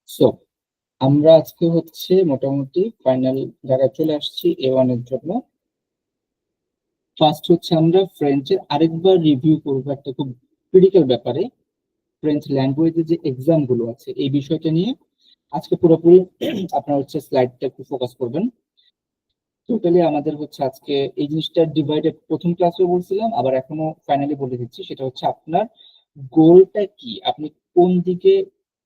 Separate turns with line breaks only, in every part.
So আমরা আজকে হচ্ছে মোটামুটি ফাইনাল জায়গায় চলে আসছি A1 এর জন্য। ফার্স্ট হচ্ছে আমরা ফ্রেঞ্চের আরেকবার রিভিউ করবো একটা খুব ক্রিটিক্যাল ব্যাপারে, ফ্রেঞ্চ ল্যাঙ্গুয়েজের যে এক্সাম গুলো আছে এই বিষয়টা নিয়ে আজকে পুরোপুরি আপনার হচ্ছে স্লাইডটা একটু ফোকাস করবেন। টোটালি আমাদের হচ্ছে আজকে এই জিনিসটা ডিভাইডেড, প্রথম ক্লাসে বলছিলাম আবার এখনো ফাইনালি বলে দিচ্ছি, সেটা হচ্ছে আপনার গোলটা কি, আপনি কোন দিকে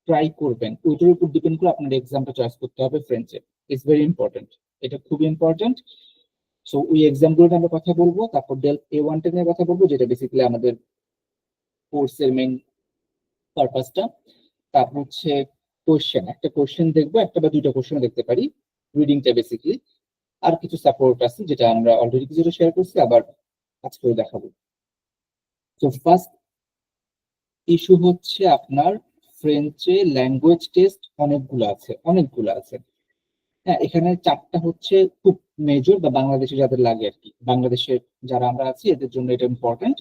ট্রাই করবেন ওইটার উপর ডিপেন্ড করে আপনার এক্সামটা চয়েস করতে হবে ফ্রেঞ্চে। ইটস ভেরি ইম্পর্টেন্ট, এটা খুবই ইম্পর্টেন্ট। সো ওই এক্সাম গুলো আমরা কথা বলবো, তারপর ডেল A1 নিয়ে কথা বলবো, যেটা বেসিক্যালি আমাদের কোর্সের মেইন পারপাসটা। তারপর হচ্ছে কোশ্চেন, একটা কোশ্চেন দেখবো, একটা বা দুইটা কোশ্চেন দেখতে পারি, রিডিংটা বেসিক্যালি। আর কিছু সাপোর্ট আছে যেটা আমরা অলরেডি কিছুটা শেয়ার করছি, আবার আজকেও দেখাবো। তো ফার্স্ট ইস্যু হচ্ছে আপনার ফ্রেঞ্চে ল্যাঙ্গুয়েজ টেস্ট অনেকগুলো আছে। হ্যাঁ, এখানে চারটা হচ্ছে খুব মেজর, বা বাংলাদেশে যাদের লাগে আর কি, বাংলাদেশের যারা আমরা আছি এদের জন্য এটা ইম্পর্টেন্ট।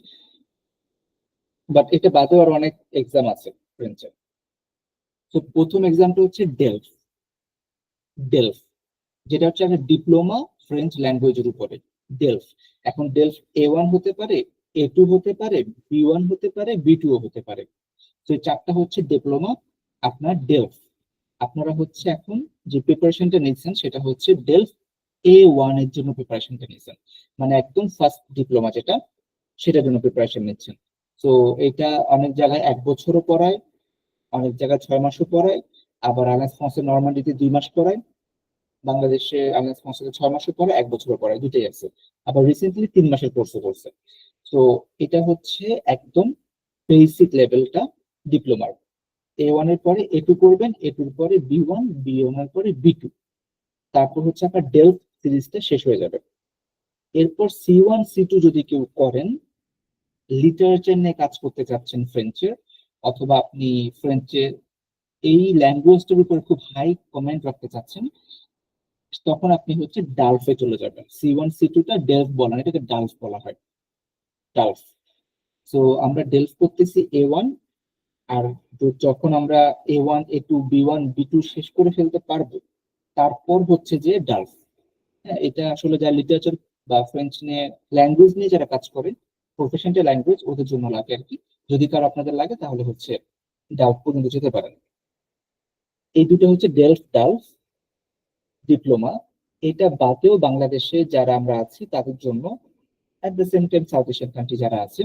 বাট এটা বাদেও আর অনেক এক্সাম আছে ফ্রেঞ্চে। তো প্রথম এক্সামটা হচ্ছে ডেলফ। ডেলফ যেটা হচ্ছে একটা ডিপ্লোমা ফ্রেঞ্চ ল্যাঙ্গুয়েজের উপরে। ডেলফ, এখন ডেলফ A1 হতে পারে, A2 হতে পারে, B1 হতে পারে, B2 হতে পারে। তো এই চারটা হচ্ছে ডিপ্লোমা আপনার ডেলফ। আপনারা হচ্ছে এখন যে প্রিপারেশনটা নিচ্ছেন সেটা হচ্ছে ডেলফ A1 এর জন্য প্রিপারেশনটা নিচ্ছেন, মানে একদম ফার্স্ট ডিপ্লোমা যেটা, সেটার জন্য প্রিপারেশন নিচ্ছেন। তো এটা অনেক জায়গায় 1 বছরও পড়ায়, অনেক জায়গায় 6 মাসও পড়ায়, আবার আলাস ফ্রান্সে নরমালিতে 2 মাস পড়ায়, বাংলাদেশে আলাস ফ্রান্সে 6 মাসও পড়ে, 1 বছরও পড়ায়, দুটাই আছে। আবার রিসেন্টলি 3 মাসের কোর্সও করছে। তো এটা হচ্ছে একদম বেসিক লেভেলটা ডিপ্লোমার। A1 এর পরে A2 করবেন, A2 এর পরে B1, B1 এর পরে B2, তারপর হচ্ছে আপনার ডেলফ সিরিজটা শেষ হয়ে যাবে। এরপর C1 C2 যদি কেউ করেন, লিটারেচার নিয়ে কাজ করতে চাচ্ছেন ফ্রেঞ্চের, অথবা আপনি ফ্রেঞ্চের এই ল্যাঙ্গুয়েজটার উপর খুব হাই কমেন্ট রাখতে চাচ্ছেন, তখন আপনি হচ্ছে ডালফে চলে যাবেন। C1 C2টা ডেলফ বলা হয়, এটাকে ডালফ বলা হয়, ডালফ। তো আমরা ডেলফ করতেছি A1, আর যখন আমরা A1 A2 B1 B2 শেষ করে ফেলতে পারবো, তারপর হচ্ছে যে ডালফ। হ্যাঁ, এটা আসলে যারা লিটারেচার বা ফ্রেঞ্চ নিয়ে, ল্যাঙ্গুয়েজ নিয়ে যারা কাজ করে, প্রফেশনাল ল্যাঙ্গুয়েজ, ওদের জন্য লাগে আর কি। যদি কারো আপনাদের লাগে তাহলে হচ্ছে ডালফ পর্যন্ত যেতে পারেন। এই দুটো হচ্ছে ডেলফ ডালফ ডিপ্লোমা। এটা বাদেও বাংলাদেশে যারা আমরা আছি তাদের জন্য, at the same time south Asian country যারা আছে,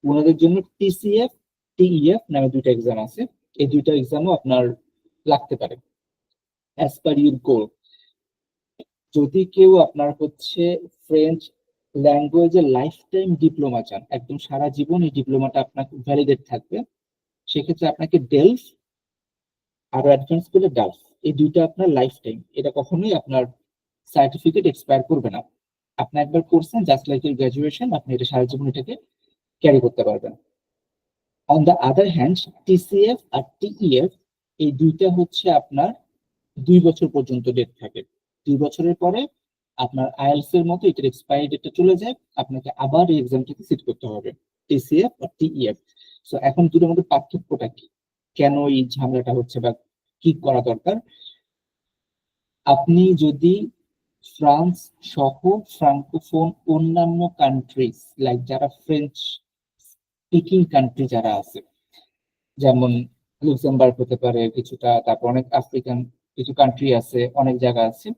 ওনাদের জন্য TCF TEF নামে দুইটা এক্সাম আছে। এই দুইটা এক্সামও আপনার লাগতে পারে অ্যাজ পার ইউর গোল। যদি কেউ আপনার হচ্ছে ফ্রেঞ্চ ল্যাঙ্গুয়েজে লাইফ টাইম ডিপ্লোমা চান, একদম সারা জীবন এই ডিপ্লোমাটা আপনার ভ্যালিডেট থাকবে, সেক্ষেত্রে আপনাকে ডেলফ আর অ্যাডভান্স করলে ডালফ, এই দুইটা আপনার লাইফ টাইম, এটা কখনোই আপনার সার্টিফিকেট এক্সপায়ার করবে না। আপনি একবার করছেন, জাস্ট লাইক ইউর গ্রাজুয়েশন, আপনি এটা সারা জীবন এটাকে ক্যারি করতে পারবেন। On the other hand, TCF আর TEF এই দুইটা হচ্ছে আপনার 2 বছর পর্যন্ত ডেট থাকে। 2 বছরের পরে আপনার আইএলটিএস এর মতো এটার এক্সপায়ারি ডেটটা চলে যায়, আপনাকে আবার এই এক্সামটাকে সিট করতে হবে, TCF আর TEF। সো এখন দুটোর মধ্যে পার্থক্যটা কি, কেন এই ঝামেলাটা হচ্ছে, বা কি করা দরকার? আপনি যদি ফ্রান্স সহ ফ্রাঙ্কোফোন অন্যান্য কান্ট্রিজ, লাইক যারা ফ্রেঞ্চ স্পিকিং কান্ট্রি যারা আছে, যেমন লুক্সেমবার্গ হতে পারে কিছুটা, তারপর অনেক আফ্রিকান কিছু কান্ট্রি আছে, অনেক জায়গা আছে,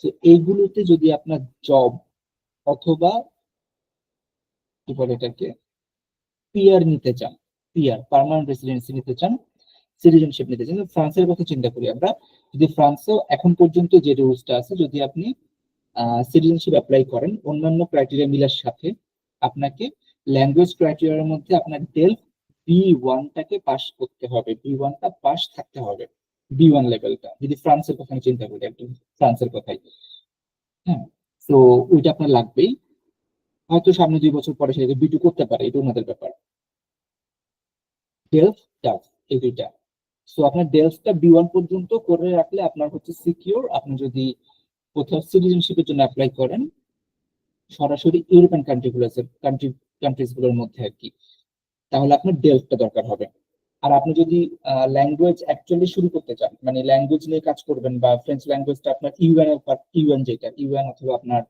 তো এইগুলোতে যদি আপনার জব অথবা কি বলে এটাকে পিআর নিতে চান, পিআর পার্মানেন্ট রেসিডেন্সি নিতে চান, সিটিজেনশিপ নিতে চান, ফ্রান্সের কথা চিন্তা করি আমরা, যদি ফ্রান্সেও এখন পর্যন্ত যে রুলসটা আছে, যদি আপনি সিটিজেনশিপ অ্যাপ্লাই করেন অন্যান্য ক্রাইটেরিয়া মিলার সাথে, আপনাকে ল্যাঙ্গুয়েজ ক্রাইটেরিয়ার মধ্যে আপনার ডেলফ B1টাকে পাস করতে হবে, B1টা পাস থাকতে হবে, B1 লেভেলটা, যদি ফ্রান্সের কথা আমি চিন্তা করি, একদম ফ্রান্সের কথাই। হ্যাঁ, তো ওইটা আপনার লাগবেই। হয়তো সামনে 2 বছর পরে সেটাকে B2 করতে পারে, এটা ওনাদের ব্যাপার। ডেলফ টাফ এই দুইটা। সো আপনার ডেলফটা B1 পর্যন্ত করে রাখলে আপনার হচ্ছে সিকিউর। আপনি যদি কোথাও সিটিজেনশিপের জন্য অ্যাপ্লাই করেন, সরাসরি ইউরোপিয়ান কান্ট্রিজ গুলোর মধ্যে আর কি, তাহলে আপনার ডেলফটা দরকার হবে। আর আপনি যদি ল্যাঙ্গুয়েজ অ্যাকচুয়ালি শুরু করতে চান, মানে ল্যাঙ্গুয়েজ নিয়ে কাজ করবেন, বা ফ্রেঞ্চ ল্যাঙ্গুয়েজটা আপনার ইউএন এর ইউএন, যেটা ইউএন অথবা আপনার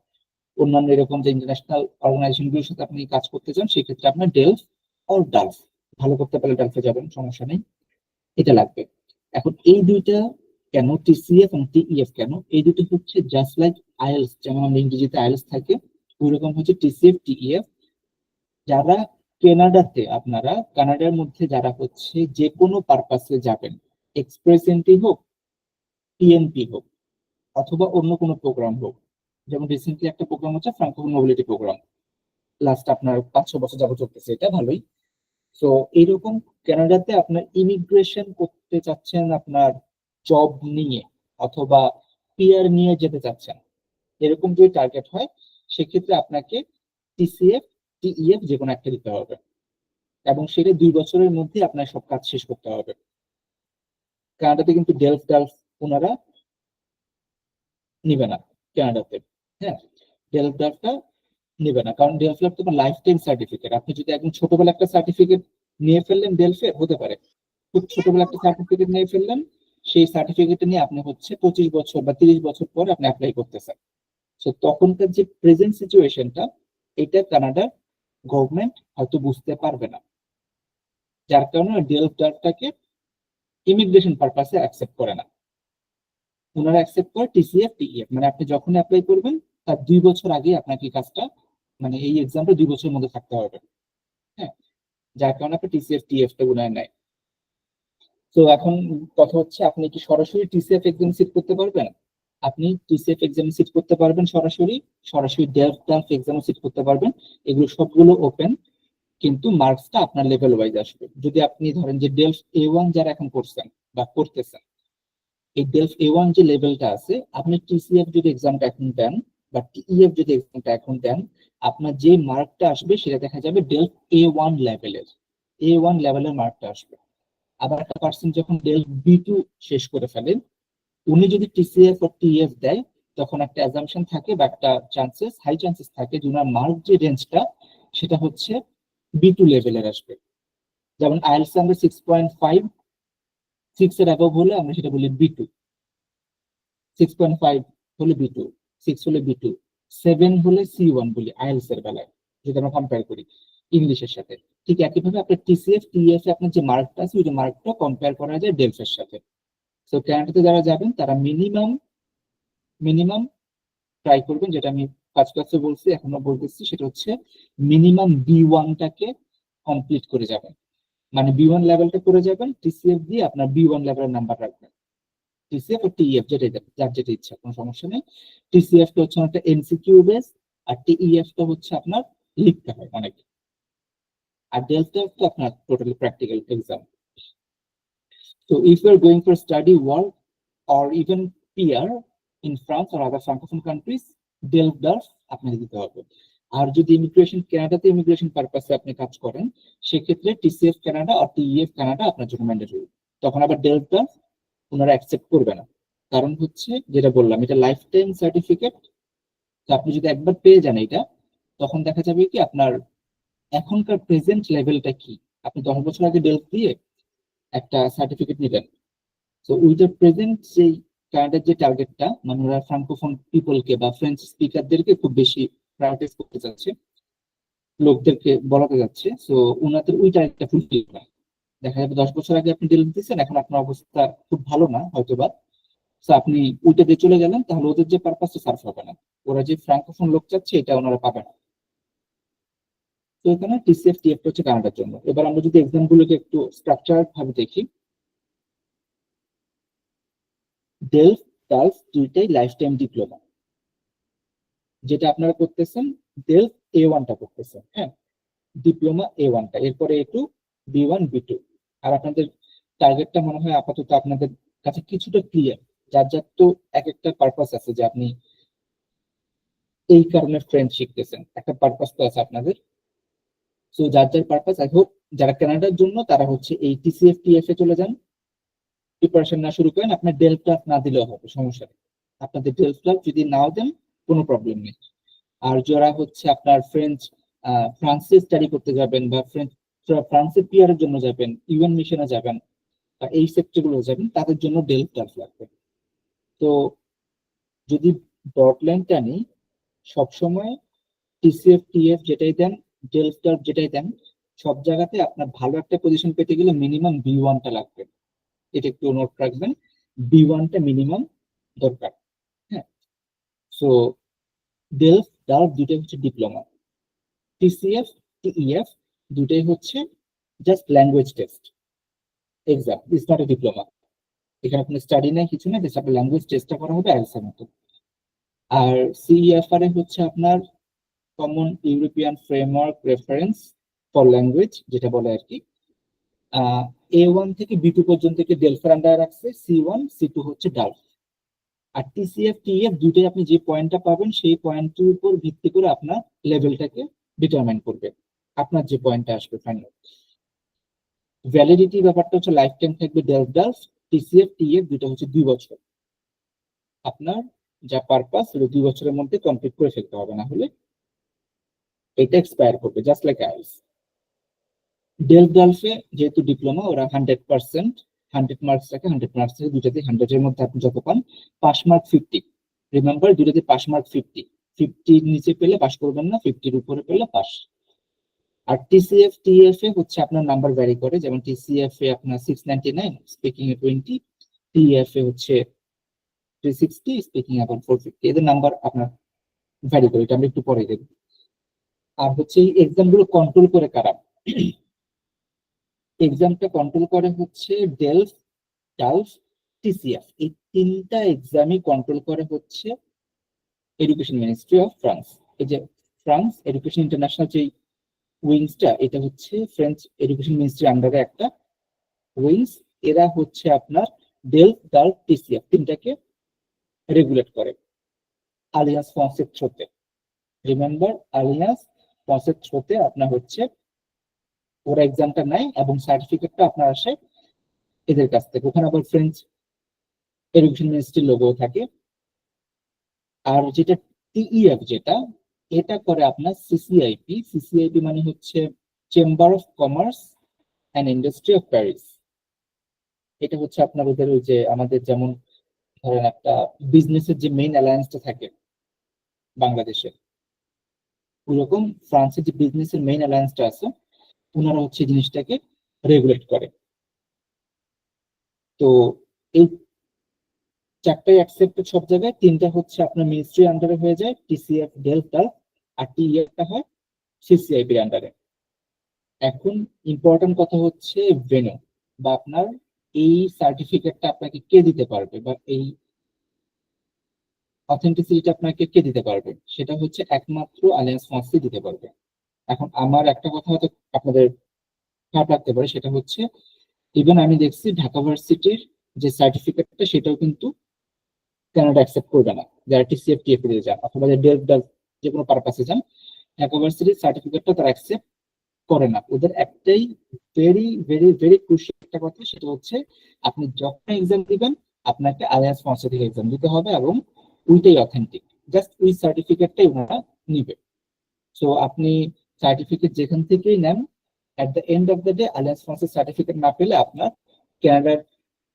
অন্যান্য এরকম যে ইন্টারন্যাশনাল অর্গানাইজেশন গুলোর সাথে আপনি কাজ করতে চান, সেক্ষেত্রে আপনার ডেলফ অর ডালফ, ভালো করতে পারলে ডালফে যাবেন, সমস্যা নেই, এটা লাগবে। এখন এই দুইটা কেন, টিসিএফ এবং টিইএফ কেন, এই দুটো হচ্ছে জাস্ট লাইক আইএলস, যেমন আমরা ইংরেজিতে আইএলস থাকে, ওইরকম হচ্ছে টিসিএফ টিইএফ। যারা কানাডাতে, আপনারা কানাডার মধ্যে যারা হচ্ছে যে কোনো পারপাসে যাবেন, এক্সপ্রেস এন্ট্রি হোক, টিএনপি হোক, অথবা অন্য কোনো প্রোগ্রাম হোক, যেমন রিসেন্টলি একটা প্রোগ্রাম হচ্ছে ফ্রাঙ্কোফোন মোবিলিটি প্রোগ্রাম, লাস্ট আপনার 5-6 বছর যাবত চলতেছে, এটা ভালোই। তো এইরকম কানাডাতে আপনার ইমিগ্রেশন করতে চাচ্ছেন, আপনার জব নিয়ে অথবা পিআর নিয়ে যেতে চাচ্ছেন, এরকম যদি টার্গেট হয়, সেক্ষেত্রে আপনাকে টিসিএফ টিইএফ যে কোনো একটা দিতে হবে, এবং সেটা 2 বছরের মধ্যে আপনার সব কাজ শেষ করতে হবে। কানাডাতে কিন্তু ডেলফ ডালফ ওনারা নিবে না কানাডাতে। হ্যাঁ, ডেলফ ডালফটা নিবে না, কারণ ডেলফ ডালফ তোমার লাইফ টাইম সার্টিফিকেট। আপনি যদি একদম ছোটবেলা একটা সার্টিফিকেট নিয়ে ফেললেন, ডেলফে হতে পারে খুব ছোটবেলা একটা সার্টিফিকেট নিয়ে ফেললেন, সেই সার্টিফিকেট নিয়ে আপনি হচ্ছে 25 বছর বা 30 বছর পর আপনি অ্যাপ্লাই করতেছেন। তো তখনকার যে প্রেজেন্ট সিচুয়েশনটা, এটা কানাডার গভর্নমেন্ট হয়তো বুঝতে পারবে না, যার কারণে ডেলফ ডালফটাকে ইমিগ্রেশন পারপাসে অ্যাকসেপ্ট করে না। ওনারা অ্যাকসেপ্ট করে টিসিএফ টিইএফ, মানে আপনি যখন অ্যাপ্লাই করবেন তার 2 বছর আগে আপনাকে কাজটা, মানে এই এক্সামটা 2 বছরের মধ্যে থাকতে হবে। হ্যাঁ, যার কারণে আপনি টিসিএফ টিএফ টা গুনায় নেয়। তো এখন কথা হচ্ছে, আপনি কি সরাসরি টিসিএফ এক্সাম সিট করতে পারবেন? আপনি টিসিএফ এক্সাম সিট করতে পারবেন সরাসরি, সরাসরি ডেলফ ডালফ এক্সাম সিট করতে পারবেন, এগুলো সবগুলো ওপেন। কিন্তু মার্কসটা আপনার লেভেল ওয়াইজ আসবে। যদি আপনি ধরেন যে ডেলফ A1 যারা এখন করছেন বা করতেছেন, এই ডেলফ A1 যে লেভেলটা আছে, আপনি টিসিএফ যদি এক্সামটা এখন দেন বা টিইএফ যদি এক্সামটা এখন দেন, আপনার যে মার্কটা আসবে সেটা দেখা যাবে ডেলফ A1 লেভেলের মার্কটা আসবে। আবার একটা পার্সন যখন ডেলফ B2 শেষ করে ফেলেন, উনি যদি টিসিএফ ও টিএফ দেয়, তখন একটা অ্যাজাম্পশন থাকে বা একটা হাই চান্সেস থাকে যে ওনার মার্ক যে রেঞ্জটা, সেটা হচ্ছে B2 লেভেলের আসবে। যেমন আইএলটিএস আমরা 6.5, 6 এর অ্যাবভ হলে আমরা সেটা বলি B2, 6.5 হলে B2, 6 হলে B2, 7 হলে C1 বলি আইএলটিএস এর বেলায়, যদি আমরা কম্পেয়ার করি ইংলিশের সাথে। ঠিক একইভাবে আপনার টিসিএফ টিএফ এ আপনার যে মার্কটা আছে, ওই মার্কটা কম্পেয়ার করা যায় ডেলফের সাথে। তো কানাডাতে যারা যাবেন তারা মিনিমাম মিনিমাম ট্রাই করবেন, যেটা আমি ফার্স্ট ক্লাসে বলছি, এখনো বলতেছি, সেটা হচ্ছে মিনিমাম B1টাকে কমপ্লিট করে যাবেন। মানে B1 লেভেলটা করে যাবেন, টিসিএফ দিয়ে আপনার B1 লেভেলের নাম্বার রাখবেন। টিসিএফ ও টিইএফ যেটা যার যেটা ইচ্ছা, কোনো সমস্যা নেই। টিসিএফ টা হচ্ছে একটা এমসিকিউ বেস, আর টিইএফ টা হচ্ছে আপনার লিখতে হয় অনেক, আর ডেলটা তো আপনার totally practical exam. So if you are going for study, work, or even PR in France or other francophone countries, DELF DALF আপনাকে দিতে হবে। আর যদি ইমিগ্রেশন কানাডাতে ইমিগ্রেশন পারপাসে আপনি কাজ করেন, সেক্ষেত্রে টিসিএফ কানাডা আর টিইএফ কানাডা আপনার জন্য ম্যান্ডেটরি। তখন আবার ডেলফ ডালফ ওনারা অ্যাকসেপ্ট করবে না, কারণ হচ্ছে যেটা বললাম, এটা লাইফ টাইম সার্টিফিকেট। তো আপনি যদি একবার পেয়ে যান এটা, তখন দেখা যাবে কি আপনার এখনকার প্রেজেন্ট লেভেলটা কি। আপনি 10 বছর আগে ডেলফ দিয়ে একটা সার্টিফিকেট নিলেন, তো উইথ প্রেজেন্ট যেই কানাডার যে টার্গেটটা, মানে ওরা ফ্রাঙ্কোফোন পিপলকে বা ফ্রেঞ্চ স্পিকারদেরকে খুব বেশি প্রায়োরিটাইজ করতে চাচ্ছে, লোকদেরকে বলাতে যাচ্ছে, সো ওনাদের ওই টার্গেটটা ফুলফিল হয়। দেখা যাবে 10 বছর আগে আপনি ডিল দিচ্ছেন, এখন আপনার অবস্থা খুব ভালো না হয়তোবা, তো আপনি ওইটা দিয়ে চলে গেলেন, তাহলে ওদের যে পারপাসটা সার্ভ হবে না, ওরা যে ফ্রাঙ্কোফোন লোক চাচ্ছে এটা ওনারা পাবে না। তো এখানে টিসিএফ টিএফ হচ্ছে কানাডার জন্য। এবার আমরা যদি এক্সাম গুলোকে একটু স্ট্রাকচার্ড ভাবে দেখি, ডেলফ ডালফ দুইটাই লাইফ টাইম ডিপ্লোমা। যেটা আপনারা করতেছেন, ডেলফ A1টা করতেছেন, হ্যাঁ, ডিপ্লোমা A1টা, এরপরে A2, B1, B2। আর আপনাদের টার্গেটটা মনে হয় আপাতত আপনাদের কাছে কিছুটা ক্লিয়ার। যার যার তো এক একটা পারপাস আছে, যে আপনি এই কারণে ফ্রেঞ্চ শিখতেছেন, একটা পারপাস তো আছে আপনাদের। সো যার যার পারপাস, আই হোপ যারা কানাডার জন্য তারা হচ্ছে এই টিসিএফ টিএফ এ চলে যান, প্রিপারেশন না শুরু করেন। আপনার ডেলফ ডালফ না দিলেও হবে, সমস্যা নেই। আপনাদের ডেলফ ডালফ যদি নাও দেন, কোনো প্রবলেম নেই। আর যারা হচ্ছে আপনার ফ্রান্সে স্টাডি করতে যাবেন বা ফ্রান্সে পিআর এর জন্য যাবেন, ইউএন মিশনে যাবেন, বা এই সেক্টরগুলো যাবেন, তাদের জন্য ডেলফ ডালফ লাগবে। তো যদি ব্রডল্যান্ড টানি, সবসময় টিসিএফ টিএফ যেটাই দেন, ডেলফ ডালফ যেটাই দেন, সব জায়গাতে আপনার ভালো একটা পজিশন পেতে গেলে মিনিমাম B1টা লাগবে। এটা একটু নোট রাখবেন, B1টা মিনিমাম দরকার। হ্যাঁ, সো ডেলফ ডালফ দুটাই হচ্ছে ডিপ্লোমা, টিসিএফ টিইএফ দুটাই হচ্ছে just language test exam, it's not a diploma. এখানে কোনো স্টাডি নেই, কিছু নেই, জাস্ট আপনার ল্যাঙ্গুয়েজ টেস্টটা করা হবে আইএলটিএস এর মতো। আর সিইএফআর এ হচ্ছে আপনার common European framework reference for language, যেটা বলে আর কি। A1 থেকে B2 পর্যন্ত ডেলফার আন্ডার রাখছে, C1 C2 হচ্ছে ডালফ। আর টিসিএফ টিএফ দুটোই আপনি যে পয়েন্টটা পাবেন সেই পয়েন্টের উপর ভিত্তি করে আপনার লেভেলটাকে ডিটারমাইন করবে, আপনার যে পয়েন্টটা আসবে ফাইনাল। ভ্যালিডিটি ব্যাপারটা হচ্ছে লাইফ টাইম থাকবে ডেলফ ডালফ, টিসিএফ টিএফ দুটো হচ্ছে 2 বছর। আপনার যা পারপাস সেটা 2 বছরের মধ্যে কমপ্লিট করে ফেলতে হবে, না হলে এটা এক্সপায়ার করবে, জাস্ট লাইক আইএলটিএস। ডেলফ ডালফে যেহেতু ডিপ্লোমা, ওরা 100%, 100 মার্কস রাখে, 100 মার্কস থেকে দুটাতে 100 এর মধ্যে আপনি যত পান, পাস মার্ক 50। রিমেম্বার, দুটাতে পাস মার্ক 50, 50 নিচে পেলে পাস করবেন না, 50-র উপরে পেলে পাস। আর টিসিএফ টিএফ এ হচ্ছে আপনার নাম্বার ভ্যারি করে, যেমন টিসিএফ এ আপনার 699, স্পিকিং এ 20, টিএফ এ হচ্ছে 360, স্পিকিং আবার 450, এদের নাম্বার আপনার ভ্যারি করে, এটা আমরা একটু পরে দেখব। আর হচ্ছে এই এক্সাম গুলো কন্ট্রোল করে কারা? এক্সামটা কন্ট্রোল করে হচ্ছে ডেলফ ডালফ টিসিএফ, এই তিনটা এক্সামই কন্ট্রোল করে হচ্ছে এডুকেশন মিনিস্ট্রি অফ ফ্রান্স। এই যে ফ্রান্স এডুকেশন ইন্টারন্যাশনাল যে উইংসটা, এটা হচ্ছে ফ্রেঞ্চ এডুকেশন মিনিস্ট্রির আন্ডারে একটা উইংস। এরা হচ্ছে আপনার ডেলফ ডালফ টিসিএফ তিনটাকে রেগুলেট করে আলিয়ান্স ফ্রান্সের থ্রোতে। রিমেম্বার, আলিয়ান্স ফ্রান্সের থ্রোতে আপনার হচ্ছে ওরা এক্সামটা নেয় এবং সার্টিফিকেটটা আপনার আসে এদের কাছ থেকে। ওখানে আবার ফ্রেঞ্চ এডুকেশন মিনিস্ট্রির লোগো থাকে। আর যেটা টিইএফ, যেটা এটা করে আপনার সিসিআইপি। সিসিআইপি মানে হচ্ছে chamber of commerce and industry of Paris. এটা হচ্ছে আপনার ওদের ওই যে আমাদের যেমন ধরেন একটা বিজনেসের যে মেইন অ্যালায়েন্সটা থাকে বাংলাদেশে, ওইরকম ফ্রান্সের যে বিজনেসের মেইন অ্যালায়েন্সটা আছে, ওনারা হচ্ছে জিনিসটাকে রেগুলেট করে। তো এই চারটাই অ্যাকসেপ্টেড সব জায়গায়, তিনটা হচ্ছে আপনার মিনিস্ট্রি আন্ডারে হয়ে যায়, টিসিএফ ডেলফ ডালফ, আর টিইএফটা হয় সিসিআইপির আন্ডারে। এখন ইম্পর্টেন্ট কথা হচ্ছে ভেনু, বা আপনার এই সার্টিফিকেটটা আপনাকে কে দিতে পারবে, বা এই অথেন্টিসিটিটা আপনাকে কে দিতে পারবে, সেটা হচ্ছে একমাত্র আলিয়ান্স ফ্রান্সই দিতে পারবে। এখন আমার একটা কথা হয়তো আপনাদের খারাপ লাগতে পারে, সেটা হচ্ছে ইভেন আমি দেখছি ঢাকা ভার্সিটির যে সার্টিফিকেটটা, সেটাও কিন্তু কানাডা অ্যাকসেপ্ট করবে না, যারা টিসিএফ টিএফ দিয়ে যান অথবা ডেলফ ডালফ যে কোনো পারপাসে যান, ঢাকা ভার্সিটির সার্টিফিকেটটা তারা অ্যাকসেপ্ট করে না। ওদের একটাই ভেরি ভেরি ভেরি ক্রুশিয়াল একটা কথা, সেটা হচ্ছে আপনি যখন এক্সাম দিবেন আপনাকে আলিয়ান্স ফ্রান্স থেকে এক্সাম দিতে হবে, এবং ওইটাই অথেন্টিক, জাস্ট ওই সার্টিফিকেটটাই ওনারা নিবে। সো আপনি সার্টিফিকেট যেখান থেকেই নেন, at the end of the day alliance ফ্রান্সের সার্টিফিকেট না পেলে আপনার কানাডার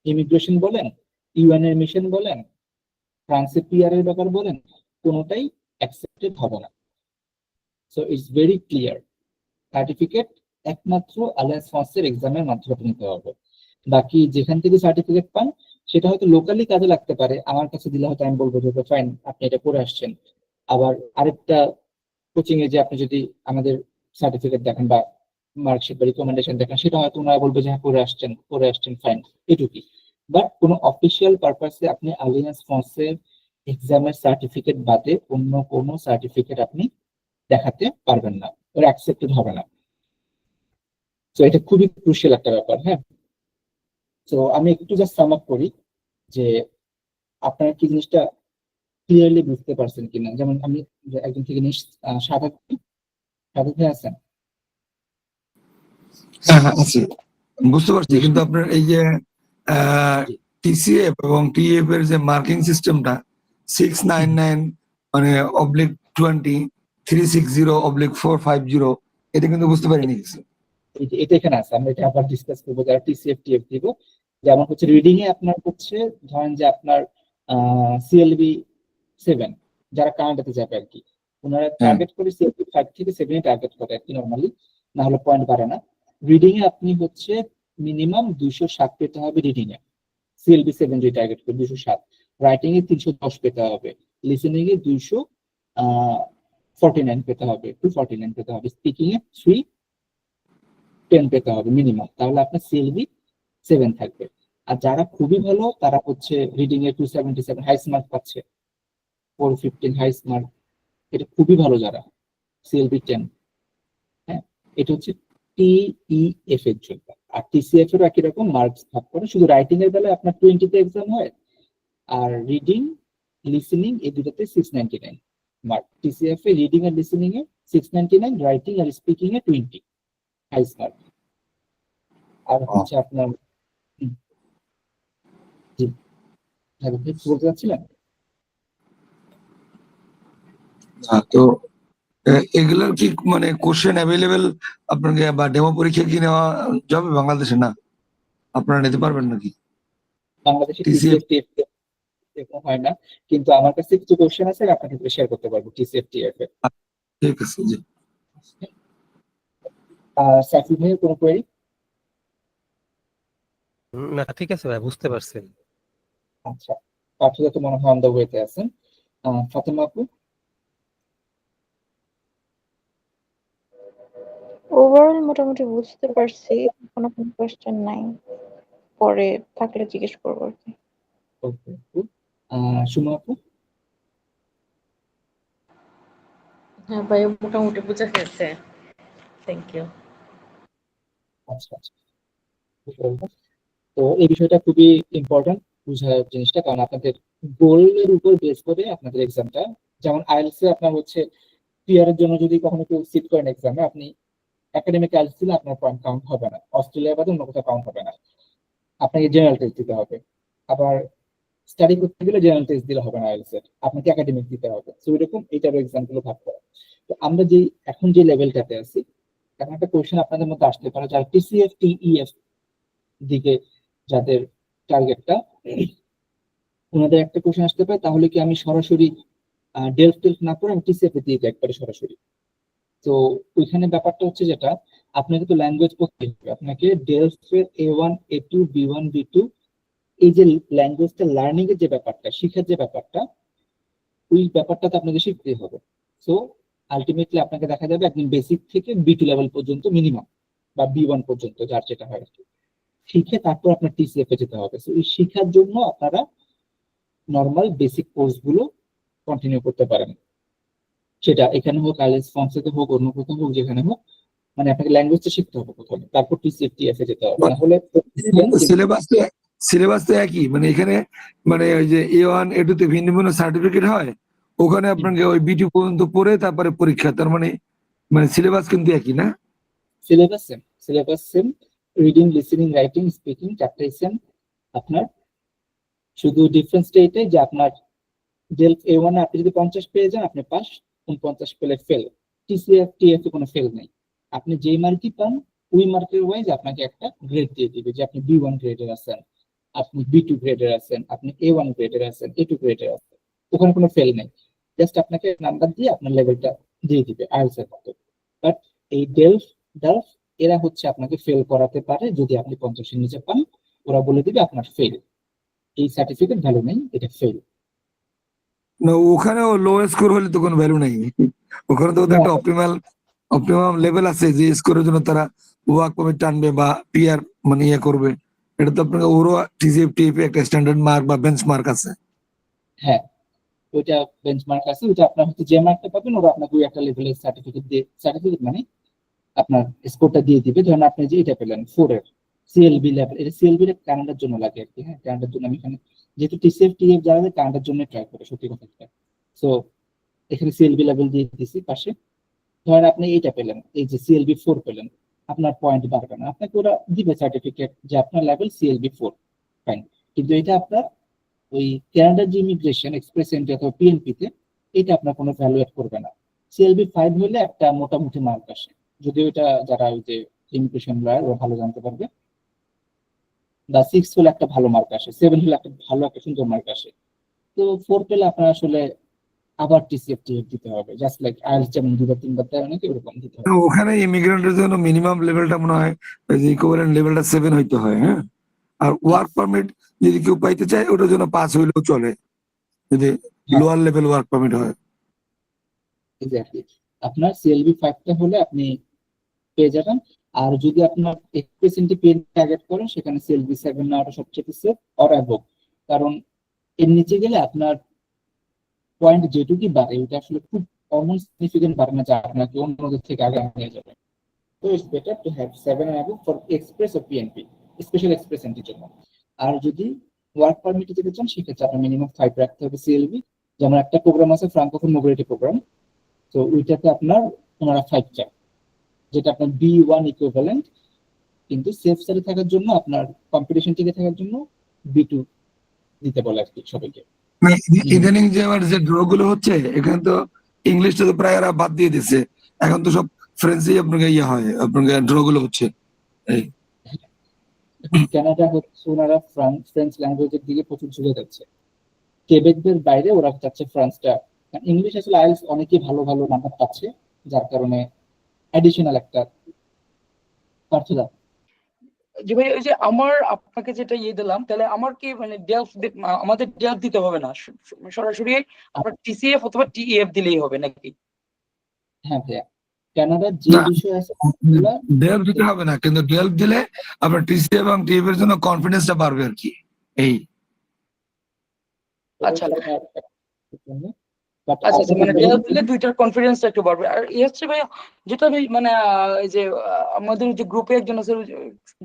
ইমিগ্রেশন বলেন, ইউএন এর মিশন বলেন, ফ্রান্সের পিআর এর ব্যাপার বলেন, কোনোটাই অ্যাকসেপ্টেড হবে না। So it's very clear, certificate একমাত্র আলিয়ান্স ফ্রান্সের এক্সামের মাধ্যমে নিতে হবে। বাকি যেখান থেকে সার্টিফিকেট পান সেটা হয়তো লোকালি কাজে লাগতে পারে, আমার কাছে দিলে হয়তো আমি বলবো যে ফাইন, আপনি এটা করে আসছেন। আবার আরেকটা কোচিং এ যে আপনি যদি আমাদের সার্টিফিকেট দেখেন বা মার্কশিট বা রিকমেন্ডেশন দেখেন, সেটা হয়তো ওনারা বলবে যে হ্যাঁ করে আসছেন ফাইন, এটুকুই। বাট কোনো অফিসিয়াল পারপাসে আপনি আলিয়ান্স ফ্রান্সের এক্সামের সার্টিফিকেট বাদে অন্য কোনো সার্টিফিকেট আপনি দেখাতে পারবেন না, ওরা অ্যাকসেপ্টেড হবে না। তো এটা খুবই ক্রুশিয়াল একটা ব্যাপার। হ্যাঁ, তো আমি একটু জাস্ট সাম আপ করি যে আপনারা কি জিনিসটা ক্লিয়ারলি বুঝতে পারছেন কিনা। যেমন আমি একজন থেকে সাদা সাদা আছেন।
হ্যাঁ হ্যাঁ আছি, বুঝতে পারছি। কিন্তু আপনার এই যে
জি
টিসিএফ এবং টিএফ এর যে মার্কিং সিস্টেমটা 699 মানে /20, 360/450, এটা কিন্তু বুঝতে পারিনি কিছু।
এটা এখানে আছে, আমরা এটা আবার ডিসকাস করবো যারা টিসিএফ টিএফ দিব। যেমন হচ্ছে রিডিং এ আপনার হচ্ছে ধরেন যে আপনার সিএলবি 7 যারা কানাডাতে যাবে আর কি, ওনারা
হ্যাঁ
টার্গেট করে সিএলবি 5 থেকে 7 এ টার্গেট করে আর কি নরমালি, না হলে পয়েন্ট বাড়ে না। রিডিং এ আপনি হচ্ছে মিনিমাম 207 পেতে হবে রিডিং এ, সিএলবি 7 যে টার্গেট করে 207। রাইটিং এ 310 পেতে হবে, লিসেনিং এ 249 পেতে হবে, 249 পেতে হবে, স্পিকিং এ 310 পেতে হবে মিনিমাম, তাহলে আপনার সিএলবি 7 থাকবে। আর যারা খুবই ভালো তারা হচ্ছে রিডিং এ 277 হাইস্ট মার্ক পাচ্ছে, 415 হাইস্ট মার্ক, এটা খুবই ভালো যারা সিএলবি 10। হ্যাঁ, এটা হচ্ছে টিইএফ এর জন্য। আর টিসিএফ এর একই রকম মার্কস ভাগ করে, শুধু রাইটিং এর বেলায় আপনার 20 তে এক্সাম হয়, আর রিডিং লিসেনিং এই দুটোতে 699 মার্ক। টিসিএফ এ রিডিং আর লিসেনিং এ 699, রাইটিং আর স্পিকিং এ 20 হাইস্ট মার্ক। আর হচ্ছে আপনার জি হ্যাঁ, আপনি কি বলতে চাচ্ছিলেন?
তো এগুলোর কি মানে কোশ্চেন অ্যাভেলেবেল আপনাকে বা ডেমো পরীক্ষা কি নেওয়া যাবে বাংলাদেশে? না আপনারা নিতে পারবেন নাকি
বাংলাদেশে
টিসিএফ?
টিসিএফ টিএফ এরকম হয় না, কিন্তু আমার কাছে কিছু কোশ্চেন আছে আপনাকে শেয়ার করতে পারবো টিসিএফ টিএফ এর।
ঠিক আছে জি।
সাইফুল ভাইয়ের কোনো কোয়েরি?
না ঠিক আছে ভাই, বুঝতে পারছি।
আচ্ছা, পাঠক তো মনে হয় অন দ্য ওয়েতে আছেন। ফাতেমা আপু?
ওভারঅল মোটামুটি বুঝতে পারছি, কোনো কোয়েশ্চেন নাই, পরে থাকলে জিজ্ঞেস করবো আর কি।
ওকে আপু। সুমা আপু?
হ্যাঁ ভাই, মোটামুটি বুঝে ফেলছে। Thank you.
আচ্ছা আচ্ছা, বুঝতে পারলাম। তো এই বিষয়টা খুবই ইম্পর্টেন্ট বুঝার জিনিসটা, কারণ আপনাদের গোলের উপর বেস করে আপনাদের এক্সামটা, যেমন আইএলটিএস এ আপনার হচ্ছে পিআর এর জন্য যদি কখনো কেউ সিট করেন এক্সামে, আপনি একাডেমিক আইএলটিএস দিলে আপনার পয়েন্ট কাউন্ট হবে না, অস্ট্রেলিয়া বাদে অন্য কোথাও কাউন্ট হবে না, আপনাকে জেনারেল টেস্ট দিতে হবে। আবার স্টাডি করতে গেলে জেনারেল টেস্ট দিলে হবে না আইএলটিএস এর, আপনাকে একাডেমিক দিতে হবে। তো এরকম এইটার এক্সাম গুলো ভাগ করা। তো আমরা যে এখন যে লেভেলটাতে আছি, এখন একটা কোয়েশ্চেন আপনাদের মধ্যে আসতে পারে যারা টিসিএফ টিইএফ দিকে যাদের টার্গেটটা, ওনাদের একটা কোয়েশ্চেন আসতে পারে, তাহলে কি আমি সরাসরি ডেলফ টেলফ না করে আমি টিসিএফ এ দিয়ে যাই একবারে সরাসরি? তো ওইখানে ব্যাপারটা হচ্ছে যেটা, আপনাকে তো ল্যাঙ্গুয়েজ পড়তে হবে, আপনাকে ডেলফ এর A1 A2 B1 B2 এই যে ল্যাঙ্গুয়েজটা লার্নিং এর যে ব্যাপারটা, শিখার যে ব্যাপারটা, ওই ব্যাপারটা তো আপনাকে শিখতেই হবে। সো আলটিমেটলি আপনাকে দেখা যাবে একদম বেসিক থেকে B2 লেভেল পর্যন্ত মিনিমাম, বা B1 পর্যন্ত যার যেটা হয় আর কি, শিখে তারপর আপনার টিসিএফ এ যেতে হবে। সো এই শিখার জন্য আপনারা নর্মাল বেসিক কোর্স গুলো কন্টিনিউ করতে পারেন, সেটা এখানে হোক, আইএলটিএস ফর্মসেতে হোক, অন্য কোথাও হোক, যেখানে হোক, মানে আপনাকে ল্যাঙ্গুয়েজটা শিখতে হবে প্রথমে, তারপর টিসিএফ টিএফ এ যেতে হবে, না হলে
সিলেবাস তো একই, মানে এখানে মানে ওই যে A1 A2 তে ভিন্ন ভিন্ন সার্টিফিকেট হয়, ওখানে আপনাকে ওই B2 পর্যন্ত পড়ে তারপরে পরীক্ষা, তার মানে মানে সিলেবাস কিন্তু একই না?
Syllabus same, reading listening writing speaking চারটাই সেম আপনার, শুধু ডিফারেন্সটা এটাই যে আপনার ডেলফ A1 আপনি যদি 50 পেয়ে যান আপনি পাস, 49 পেলে ফেল। টিসিএফ টিএফ এ কোনো ফেল নেই, আপনি যেই মার্কই পান ওই মার্কের ওয়াইজ আপনাকে একটা গ্রেড দিয়ে দিবে, যে আপনি B1 গ্রেডের আছেন, আপনি B2 গ্রেডের আছেন, আপনি A1 গ্রেডের আছেন, A2 গ্রেডের আছেন, ওখানে কোনো ফেল নেই, জাস্ট আপনাকে নাম্বার দিয়ে আপনার লেভেলটা দিয়ে দিবে আইএলটিএস এর মতো। বাট এই ডালফ এরা হচ্ছে আপনাকে ফেল করাতে পারে, যদি আপনি 50 এর নিচে পান ওরা বলে দিবে আপনার ফেল, এই সার্টিফিকেট ভ্যালু নেই, এটা ফেল।
না ওখানেও লো স্কোর হলে তো কোনো ভ্যালু নাই, ওখানে তো ওদের একটা অপটিমাম লেভেল আছে যে স্কোরের জন্য তারা ওয়ার্ক পারমিট টানবে বা পিআর মানে ইয়ে করবে, এটা তো আপনাকে ওরও টিসিএফ টিএফ একটা স্ট্যান্ডার্ড মার্ক বা বেঞ্চমার্ক আছে।
হ্যাঁ, ওইটা বেঞ্চমার্ক আছে, ওইটা আপনার হচ্ছে যে মার্কটা পাবেন ওরা আপনাকে ওই একটা লেভেলের সার্টিফিকেট মানে আপনার স্কোরটা দিয়ে দিবে। ধরেন আপনি যে এটা পেলেন 4 এর সিএলবি লেভেল, এটা সিএলবি টা কানাডার জন্য লাগে আর কি। হ্যাঁ, কানাডার জন্য আমি এখানে যেহেতু টিসিএফ টিএফ যারা কানাডার জন্য ট্রাই করে সত্যি কথা এটা, সো এখানে সিএলবি লেভেল দিয়ে দিছি পাশে। ধরেন আপনি এইটা পেলেন, এই যে সিএলবি 4 পেলেন, আপনার পয়েন্ট বাড়বে না, আপনাকে ওরা দিবে সার্টিফিকেট যে আপনার লেভেল সিএলবি 4, ফাইন। কিন্তু এটা আপনার ওই কানাডার যে ইমিগ্রেশন এক্সপ্রেস এন্ট্রি অথবা পিএনপি তে এটা আপনার কোনো ভ্যালু এড করবে না। সিএলবি 5 হলে একটা মোটামুটি মার্ক আসে, যদিও এটা যারা ওই যে ইমিগ্রেশন লয়ার, ও ভালো জানতে পারবে। বা 6 হলে একটা ভালো মার্ক আসে, 7 হলে একটা ভালো একটা সুন্দর মার্ক আসে। তো 4 পেলে আপনার আসলে আবার টিসিএফ টিএফ দিতে হবে, জাস্ট লাইক আইএলটিএস যেমন 2 বা 3 বার দেয় অনেকে, ওরকম দিতে
তো
হবে।
ওখানে ইমিগ্রেন্টের জন্য মিনিমাম লেভেলটা মনে হয় ওই যে ইকুইভ্যালেন্ট লেভেলটা 7 হইতে হয়, হ্যাঁ। আর ওয়ার্ক পারমিট যদি কেউ পাইতে চায় ওটার জন্য 5 হইলেও চলে, যদি
হ্যাঁ,
লোয়ার লেভেল ওয়ার্ক পারমিট হয়।
এক্স্যাক্টলি। আপনার সিএলবি 5টা হলে আপনি পেয়ে যাবেন। আর যদি আপনার এক্সপ্রেসিটি পেন টার্গেট করেন, সেখানে সিএলবি 7 নেওয়াটা সবচেয়ে সেফ অর অ্যাবভ। কারণ এর নিচে গেলে আপনার পয়েন্ট যেটুকুই বাড়ে ওটা আসলে খুব কমন সিগনিফিকেন্ট বাড়ে না, যা আপনাকে অন্যদের থেকে আগে নিয়ে যাবে। তো it's better to have 7 and above for express ও পিএনপি, স্পেশাল এক্সপ্রেস এন্ট্রির জন্য। আর যদি ওয়ার্ক পারমিটে যেতে চান, সেক্ষেত্রে আপনার মিনিমাম 5 রাখতে হবে সিএলবি। যেমন একটা প্রোগ্রাম আছে ফ্রাঙ্কোফোন মোবিলিটি প্রোগ্রাম, তো ওইটাতে আপনার ওনারা 5 চায়, যেটা আপনার B1 ইকুইভ্যালেন্ট। কিন্তু সেফ সাইডে থাকার জন্য, আপনার কম্পিটিশন টিকে থাকার জন্য B2 দিতে বলে আর কি সবাইকে।
মানে ইদানিং যে আবার যে ড্র গুলো হচ্ছে, এখানে তো ইংলিশটা তো প্রায় এরা বাদ দিয়ে দিচ্ছে, এখন তো সব ফ্রেঞ্চেই আপনাকে ইয়ে হয়, আপনাকে ড্র গুলো হচ্ছে এই।
এখন কানাডা হচ্ছে ওনারা ফ্রেঞ্চ ল্যাঙ্গুয়েজের দিকে প্রচুর ঝুঁকে যাচ্ছে। কেবেকদের বাইরে ওরা চাচ্ছে ফ্রান্সটা। ইংলিশ আসলে আইএলটিএস অনেকেই ভালো ভালো নাম্বার পাচ্ছে, যার কারণে অ্যাডিশনাল একটা পার্থক্য।
জি ভাই, ওই যে আমার আপনাকে যেটা দিলাম, তাহলে আমার কি মানে আমাদের ডেলফ দিতে হবে না, সরাসরি আপনার টিসিএফ অথবা টিইএফ দিলেই হবে নাকি?
হ্যাঁ ভাইয়া, কানাডার যে
না,
বিষয় আছে ওগুলা
ডেলফ দিতে হবে না, কিন্তু ডেলফ দিলে আপনার টিসি এবং টিএফ এর জন্য কনফিডেন্সটা বাড়বে আর কি, এই।
আচ্ছা
বাট
আচ্ছা আচ্ছা, মানে ডেলফ দিলে
আপনাকে
দুইটার কনফিডেন্সটা একটু বাড়বে। আর হচ্ছে ভাই, যেটা আমি মানে এই যে আমাদের যে গ্রুপে একজন আছে,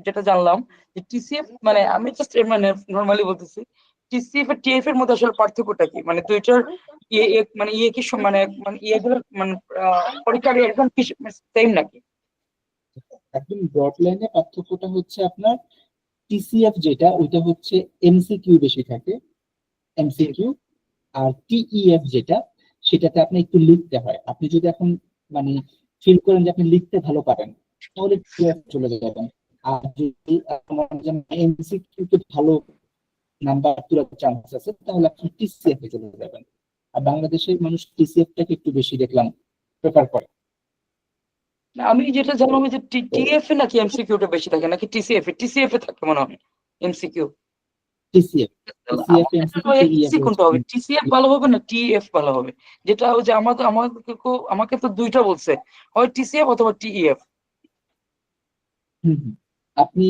যেটা জানলাম যে টিসিএফ, মানে আমি জাস্ট মানে নরমালি বলতেছি, টিসিএফ আর টিএফ এর মধ্যে আসলে পার্থক্যটা কি? মানে দুইটার মানে কি মানে মানে ইয়েগুলো মানে পরীক্ষার একদম কি সেম নাকি?
একদম ব্রড লাইনে পার্থক্যটা হচ্ছে আপনার টিসিএফ যেটা, ওইটা হচ্ছে এমসিকিউ বেশি থাকে, এমসিকিউ। আর টিইএফ যেটা, সেটাতে আপনি একটু লিখতে হয়। আপনি যদি এখন মানে ফিল করেন যে আপনি লিখতে ভালো পারেন, তাহলে টিইএফ চলে যাবেন। আর যদি আমার এমসিকিউ তে ভালো নাম্বার তোলার চান্স আছে, তাহলে আপনি টিসিএফ এ চলে যাবেন। আর বাংলাদেশের মানুষ টিসিএফ টাকে একটু বেশি দেখলাম প্রেফার করে।
না, আমি যেটা জানলাম যে টিএফ এ নাকি এমসিকিউটা বেশি থাকে, নাকি টিসিএফ এ থাকে মনে হয় MCQ.
TCF, TCF MCQ, TEF
easy কোনটা হবে, টিসিএফ ভালো হবে না টিএফ ভালো হবে? যেটা ওই যে আমাকে তো দুইটা বলছে, হয় টিসিএফ অথবা টিইএফ।
আপনি,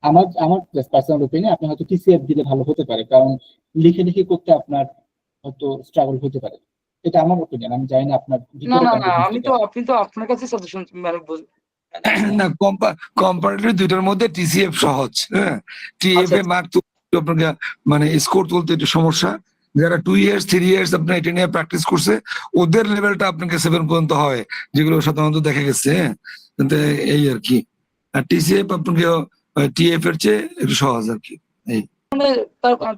আমার আমার পার্সোনাল ওপিনিয়ন, আপনি হয়তো টিসিএফ দিলে ভালো হতে পারে, কারণ লিখে লিখে করতে আপনার হয়তো স্ট্রাগল হতে পারে। এটা আমার ওপিনিয়ন, আমি জানি না আপনার
না
ভিতরে
না না,
কনফিডেন্স ঠিক আছে।
আপনি তো আপনার কাছে সাজেশন মানে
না, কম্পারেটিভ দুইটার মধ্যে টিসিএফ সহজ, হ্যাঁ। টিএফ
আচ্ছা
এ মার্ক আপনাকে মানে স্কোর তুলতে একটু সমস্যা। যারা 2 ইয়ার্স 3 ইয়ার্স আপনার এটা নিয়ে প্র্যাকটিস করছে, ওদের লেভেলটা আপনাকে 7 পর্যন্ত হয়, যেগুলো সাধারণত দেখা গেছে, হ্যাঁ। কিন্তু এই আর কি, আর টিসিএফ আপনাকে টিএফ এর চেয়ে একটু সহজ আর কি, এই।
মানে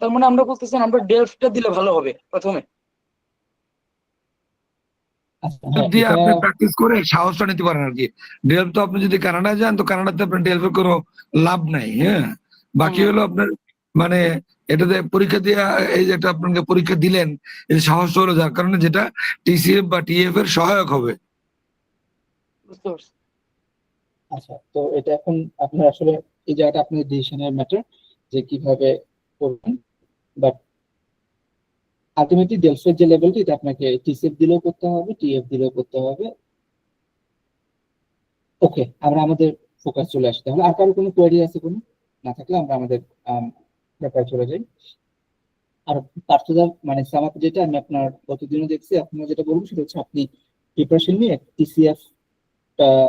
তার মানে আমরা বলতেছেন আমরা ডেলফটা দিলে ভালো হবে প্রথমে।
আচ্ছা হ্যাঁ,
দিয়ে
এটা
আপনি প্র্যাকটিস করে সাহসটা নিতে পারেন আর কি। ডেলফ তো আপনি যদি কানাডা যান, তো কানাডাতে আপনার ডেলফের কোনো লাভ নাই, হ্যাঁ। বাকি হলো আপনার মানে এটাতে পরীক্ষা দিয়ে, এই যে একটা আপনাকে পরীক্ষা দিলেন, এই সাহসটা হলো যার কারণে, যেটা টিসিএফ বা টিএফ এর সহায়ক হবে।
বুঝতে পারছি।
আচ্ছা, তো এটা এখন আপনার আসলে এই জায়গাটা আপনার ডিসিশনের ম্যাটার, যে কিভাবে করবেন। বাট আলটিমেটলি ডেলফের যে লেভেলটা, এটা আপনাকে টিসিএফ দিলেও করতে হবে, টিএফ দিলেও করতে হবে। ওকে, আমরা আমাদের ফোকাস চলে আসি তাহলে। আর কারো কোনো কোয়েরি আছে কোনো? না থাকলে আমরা আমাদের ব্যাপারে চলে যাই। আর পার্থদার মানে সামাপ যেটা আমি আপনার প্রতিদিনও দেখছি, আপনার যেটা বলবো সেটা হচ্ছে আপনি প্রিপারেশন নিয়ে টিসিএফ,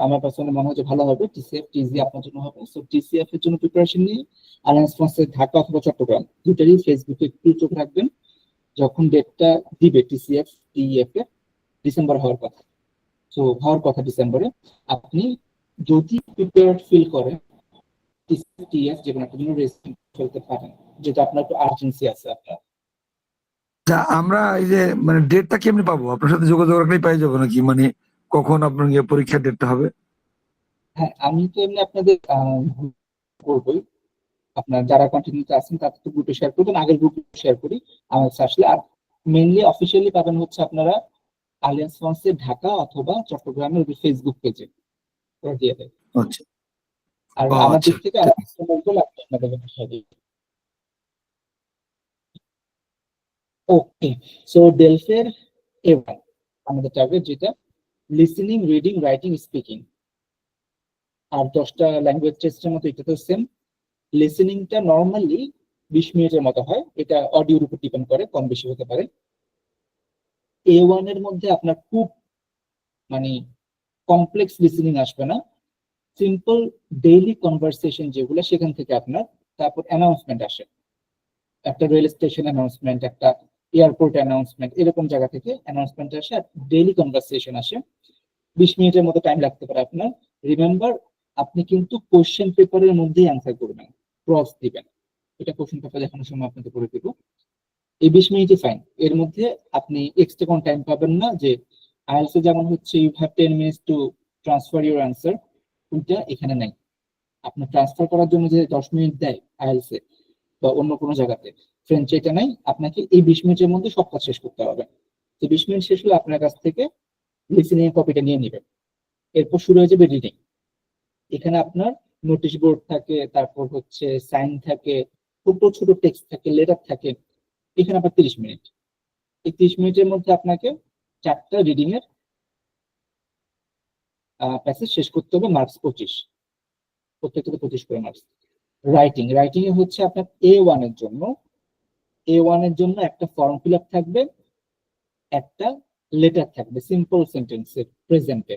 আমার পার্সোনালি মনে হয় যে ভালো হবে। টিসিএফ টিজি আপনার জন্য হবে। সো টিসিএফ এর জন্য প্রিপারেশন নিয়ে আলায়েন্স ফ্রান্সের ঢাকা অথবা চট্টগ্রাম দুটারই ফেসবুকে একটু চোখ রাখবেন। যখন ডেটটা দিবে টিসিএফ টিইএফ এর, ডিসেম্বর হওয়ার কথা, তো হওয়ার কথা ডিসেম্বরে, আপনি যদি প্রিপেয়ার্ড ফিল করেন, টিএফ যে কোনো একটা জন্য রেজিস্ট্রেশন ফেলতে পারেন, যেটা আপনার একটু আর্জেন্সি আছে আপনার।
আমরা এই যে মানে ডেটটা কেমনি পাবো? আপনার সাথে যোগাযোগ রাখলেই পাই যাবো নাকি, মানে কখন আপনার পরীক্ষার ডেটটা হবে?
হ্যাঁ, আমি তো এমনি আপনাদের করবোই। আপনার যারা কন্টিনিউতে আছেন তাদের তো গ্রুপে শেয়ার করবেন, আগের গ্রুপে শেয়ার করি আমার কাছে আসলে। আর মেইনলি অফিসিয়ালি পাবেন হচ্ছে আপনারা আলিয়ান্স ফ্রান্সের ঢাকা অথবা চট্টগ্রামের ফেসবুক পেজে দিয়ে দেয়।
আচ্ছা।
আর
ও
আমার
আচ্ছা,
দিক থেকে
ঠিক আছে।
আপনাদের সাথে। ওকে, সো ডেলফের A1 আমাদের টার্গেট, যেটা লিসেনিং, রিডিং, রাইটিং, স্পিকিং। আর 10টা ল্যাঙ্গুয়েজ টেস্টের মতো এটাতেও সেম। লিসেনিংটা নর্মালি 20 মিনিটের মতো হয়, এটা অডিওর উপর ডিপেন্ড করে, কম বেশি হতে পারে। A1 এর মধ্যে আপনার খুব মানে কমপ্লেক্স লিসেনিং আসবে না, সিম্পল ডেইলি কনভারসেশন যেগুলো সেখান থেকে আপনার, তারপর অ্যানাউন্সমেন্ট আসে, একটা রেল স্টেশন অ্যানাউন্সমেন্ট, একটা এয়ারপোর্ট অ্যানাউন্সমেন্ট, এরকম জায়গা থেকে অ্যানাউন্সমেন্ট আসে, আর ডেইলি কনভারসেশন আসে। 20 মিনিটের মতো টাইম লাগতে পারে আপনার। রিমেম্বার, আপনি কিন্তু কোশ্চেন পেপারের মধ্যেই অ্যান্সার করবেন, ক্রস দিবেন। এটা কোশ্চেন পেপার দেখানোর সময় আপনাকে করে দিব। এই 20 মিনিটই ফাইন, এর মধ্যে আপনি এক্সট্রা কোনো টাইম পাবেন না। যে আইএলটিএস যেমন হচ্ছে you have 10 minutes to transfer your answer, ওইটা এখানে নাই। আপনি ট্রান্সফার করার জন্য যে 10 মিনিট দেয় আইএলটিএস বা অন্য কোনো জায়গাতে, ফ্রেঞ্চ এটা নাই। আপনাকে এই 20 মিনিটের মধ্যে সব কাজ শেষ করতে হবে। তো 20 মিনিট শেষ হলে আপনার কাছ থেকে লিসেনিং কপিটা নিয়ে নেবে। এরপর শুরু হয়ে যাবে রিডিং। এখানে আপনার নোটিশ বোর্ড থাকে, তারপর হচ্ছে সাইন থাকে, ছোট ছোট টেক্সট থাকে, লেটার থাকে। এখানে আবার 30 মিনিট। এই 30 মিনিটের মধ্যে আপনাকে 4টা রিডিং এর প্যাসেজ শেষ করতে হবে, মার্কস 25, প্রত্যেকটাতে 25 করে মার্কস। রাইটিং, রাইটিং এ হচ্ছে আপনার A1 এর জন্য, A1 এর জন্য একটা ফর্ম ফিল আপ থাকবে, একটা লেটার থাকবে সিম্পল সেন্টেন্সের প্রেজেন্টে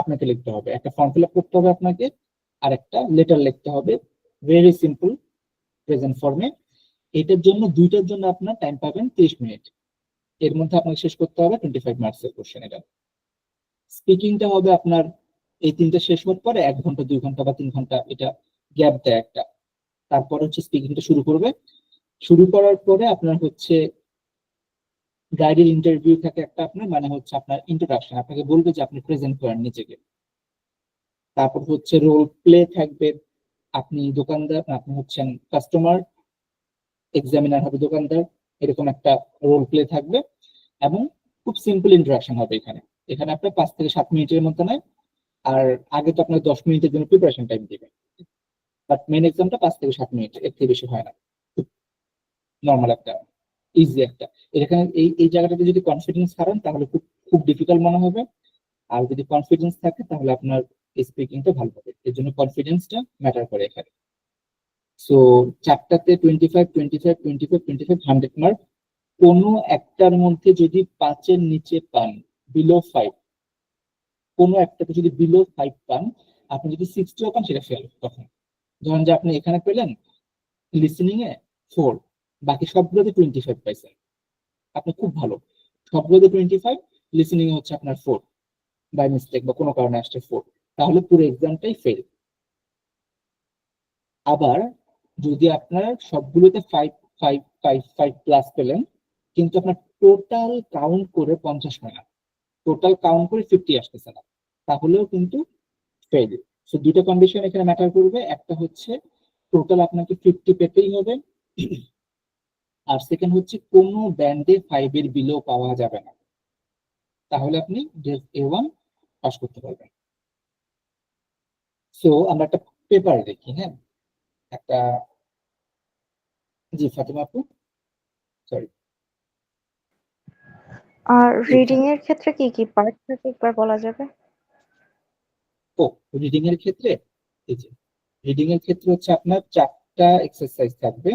আপনাকে লিখতে হবে। একটা ফর্ম ফিল আপ করতে হবে আপনাকে, আর একটা লেটার লিখতে হবে ভেরি সিম্পল প্রেজেন্ট ফর্মে। এটার জন্য, দুইটার জন্য আপনার টাইম পাবেন 30 মিনিট। এর মধ্যে আপনাকে শেষ করতে হবে 25 মার্কসের কোশ্চেন। এটা স্পিকিংটা হবে আপনার, এই 3টা শেষ হওয়ার পরে 1 ঘন্টা 2 ঘন্টা বা 3 ঘন্টা এটা গ্যাপ দেয় একটা, তারপর হচ্ছে স্পিকিংটা শুরু করবে। শুরু করার পরে আপনার হচ্ছে গাইডেড ইন্টারভিউ থাকে একটা আপনার, মানে হচ্ছে আপনার ইন্ট্রোডাকশন, আপনাকে বলবে যে আপনি প্রেজেন্ট করেন নিজেকে। তারপর হচ্ছে রোল প্লে থাকবে, আপনি দোকানদার, আপনি হচ্ছেন কাস্টমার, এক্সামিনার হবে দোকানদার, এরকম একটা রোল প্লে থাকবে। এবং খুব সিম্পল ইন্ট্রোডাকশন হবে এখানে। এখানে আপনার 5 থেকে 7 মিনিটের মতো নেয়। আর আগে তো আপনার 10 মিনিটের জন্য প্রিপারেশন টাইম দিবে, বাট মেন এক্সামটা 5 থেকে 7 মিনিট, এর থেকে বেশি হয় না। নর্মাল একটা, ইজি একটা। এখানে এই এই জায়গাটাতে যদি কনফিডেন্স হারান তাহলে খুব খুব ডিফিকাল্ট মনে হবে। আর যদি কনফিডেন্স থাকে তাহলে আপনার স্পিকিংটা ভালো হবে। এর জন্য কনফিডেন্সটা ম্যাটার করে এখানে। সো 4টাতে 25 25 25 25 100 মার্ক। কোনো একটার মধ্যে যদি 5-এর নিচে পান, বিলো 5, কোনো একটাতে যদি বিলো 5 পান, আপনি যদি 60ও পান সেটা ফেল। তখন ধরেন যে আপনি এখানে পেলেন লিসেনিং এ 4, বাকি সবগুলোতে 25 পাইছেন, আপনি খুব ভালো। সবগুলোতে 25, লিসেনিং এ হচ্ছে আপনার 4, বাই মিস্টেক বা কোনো কারণে আসছে 4, তাহলে পুরো এক্সামটাই ফেল। আবার যদি আপনার সবগুলোতে 5 5 5 5 প্লাস পেলেন, কিন্তু আপনার টোটাল কাউন্ট করে 50 হয় না, টোটাল কাউন্ট করে 50 আসতেছে না, তাহলেও কিন্তু ফেল। সো দুটো কন্ডিশন এখানে ম্যাটার করবে। একটা হচ্ছে টোটাল আপনাকে 50 পেতেই হবে, আর সেকেন্ড হচ্ছে কোনো ব্যান্ডে 5 এর বিলো পাওয়া যাবে না, তাহলে আপনি A1 পাস করতে পারবেন। সো আমরা একটা পেপার দেখি। হ্যাঁ, একটা, জি ফাতেমা আপু, সরি।
আর রিডিং এর ক্ষেত্রে কি কি পার্ট থাকে একবার বলা যাবে?
ও, রিডিং এর ক্ষেত্রে, এই যে রিডিং এর ক্ষেত্রে হচ্ছে আপনার 4টা এক্সারসাইজ থাকবে।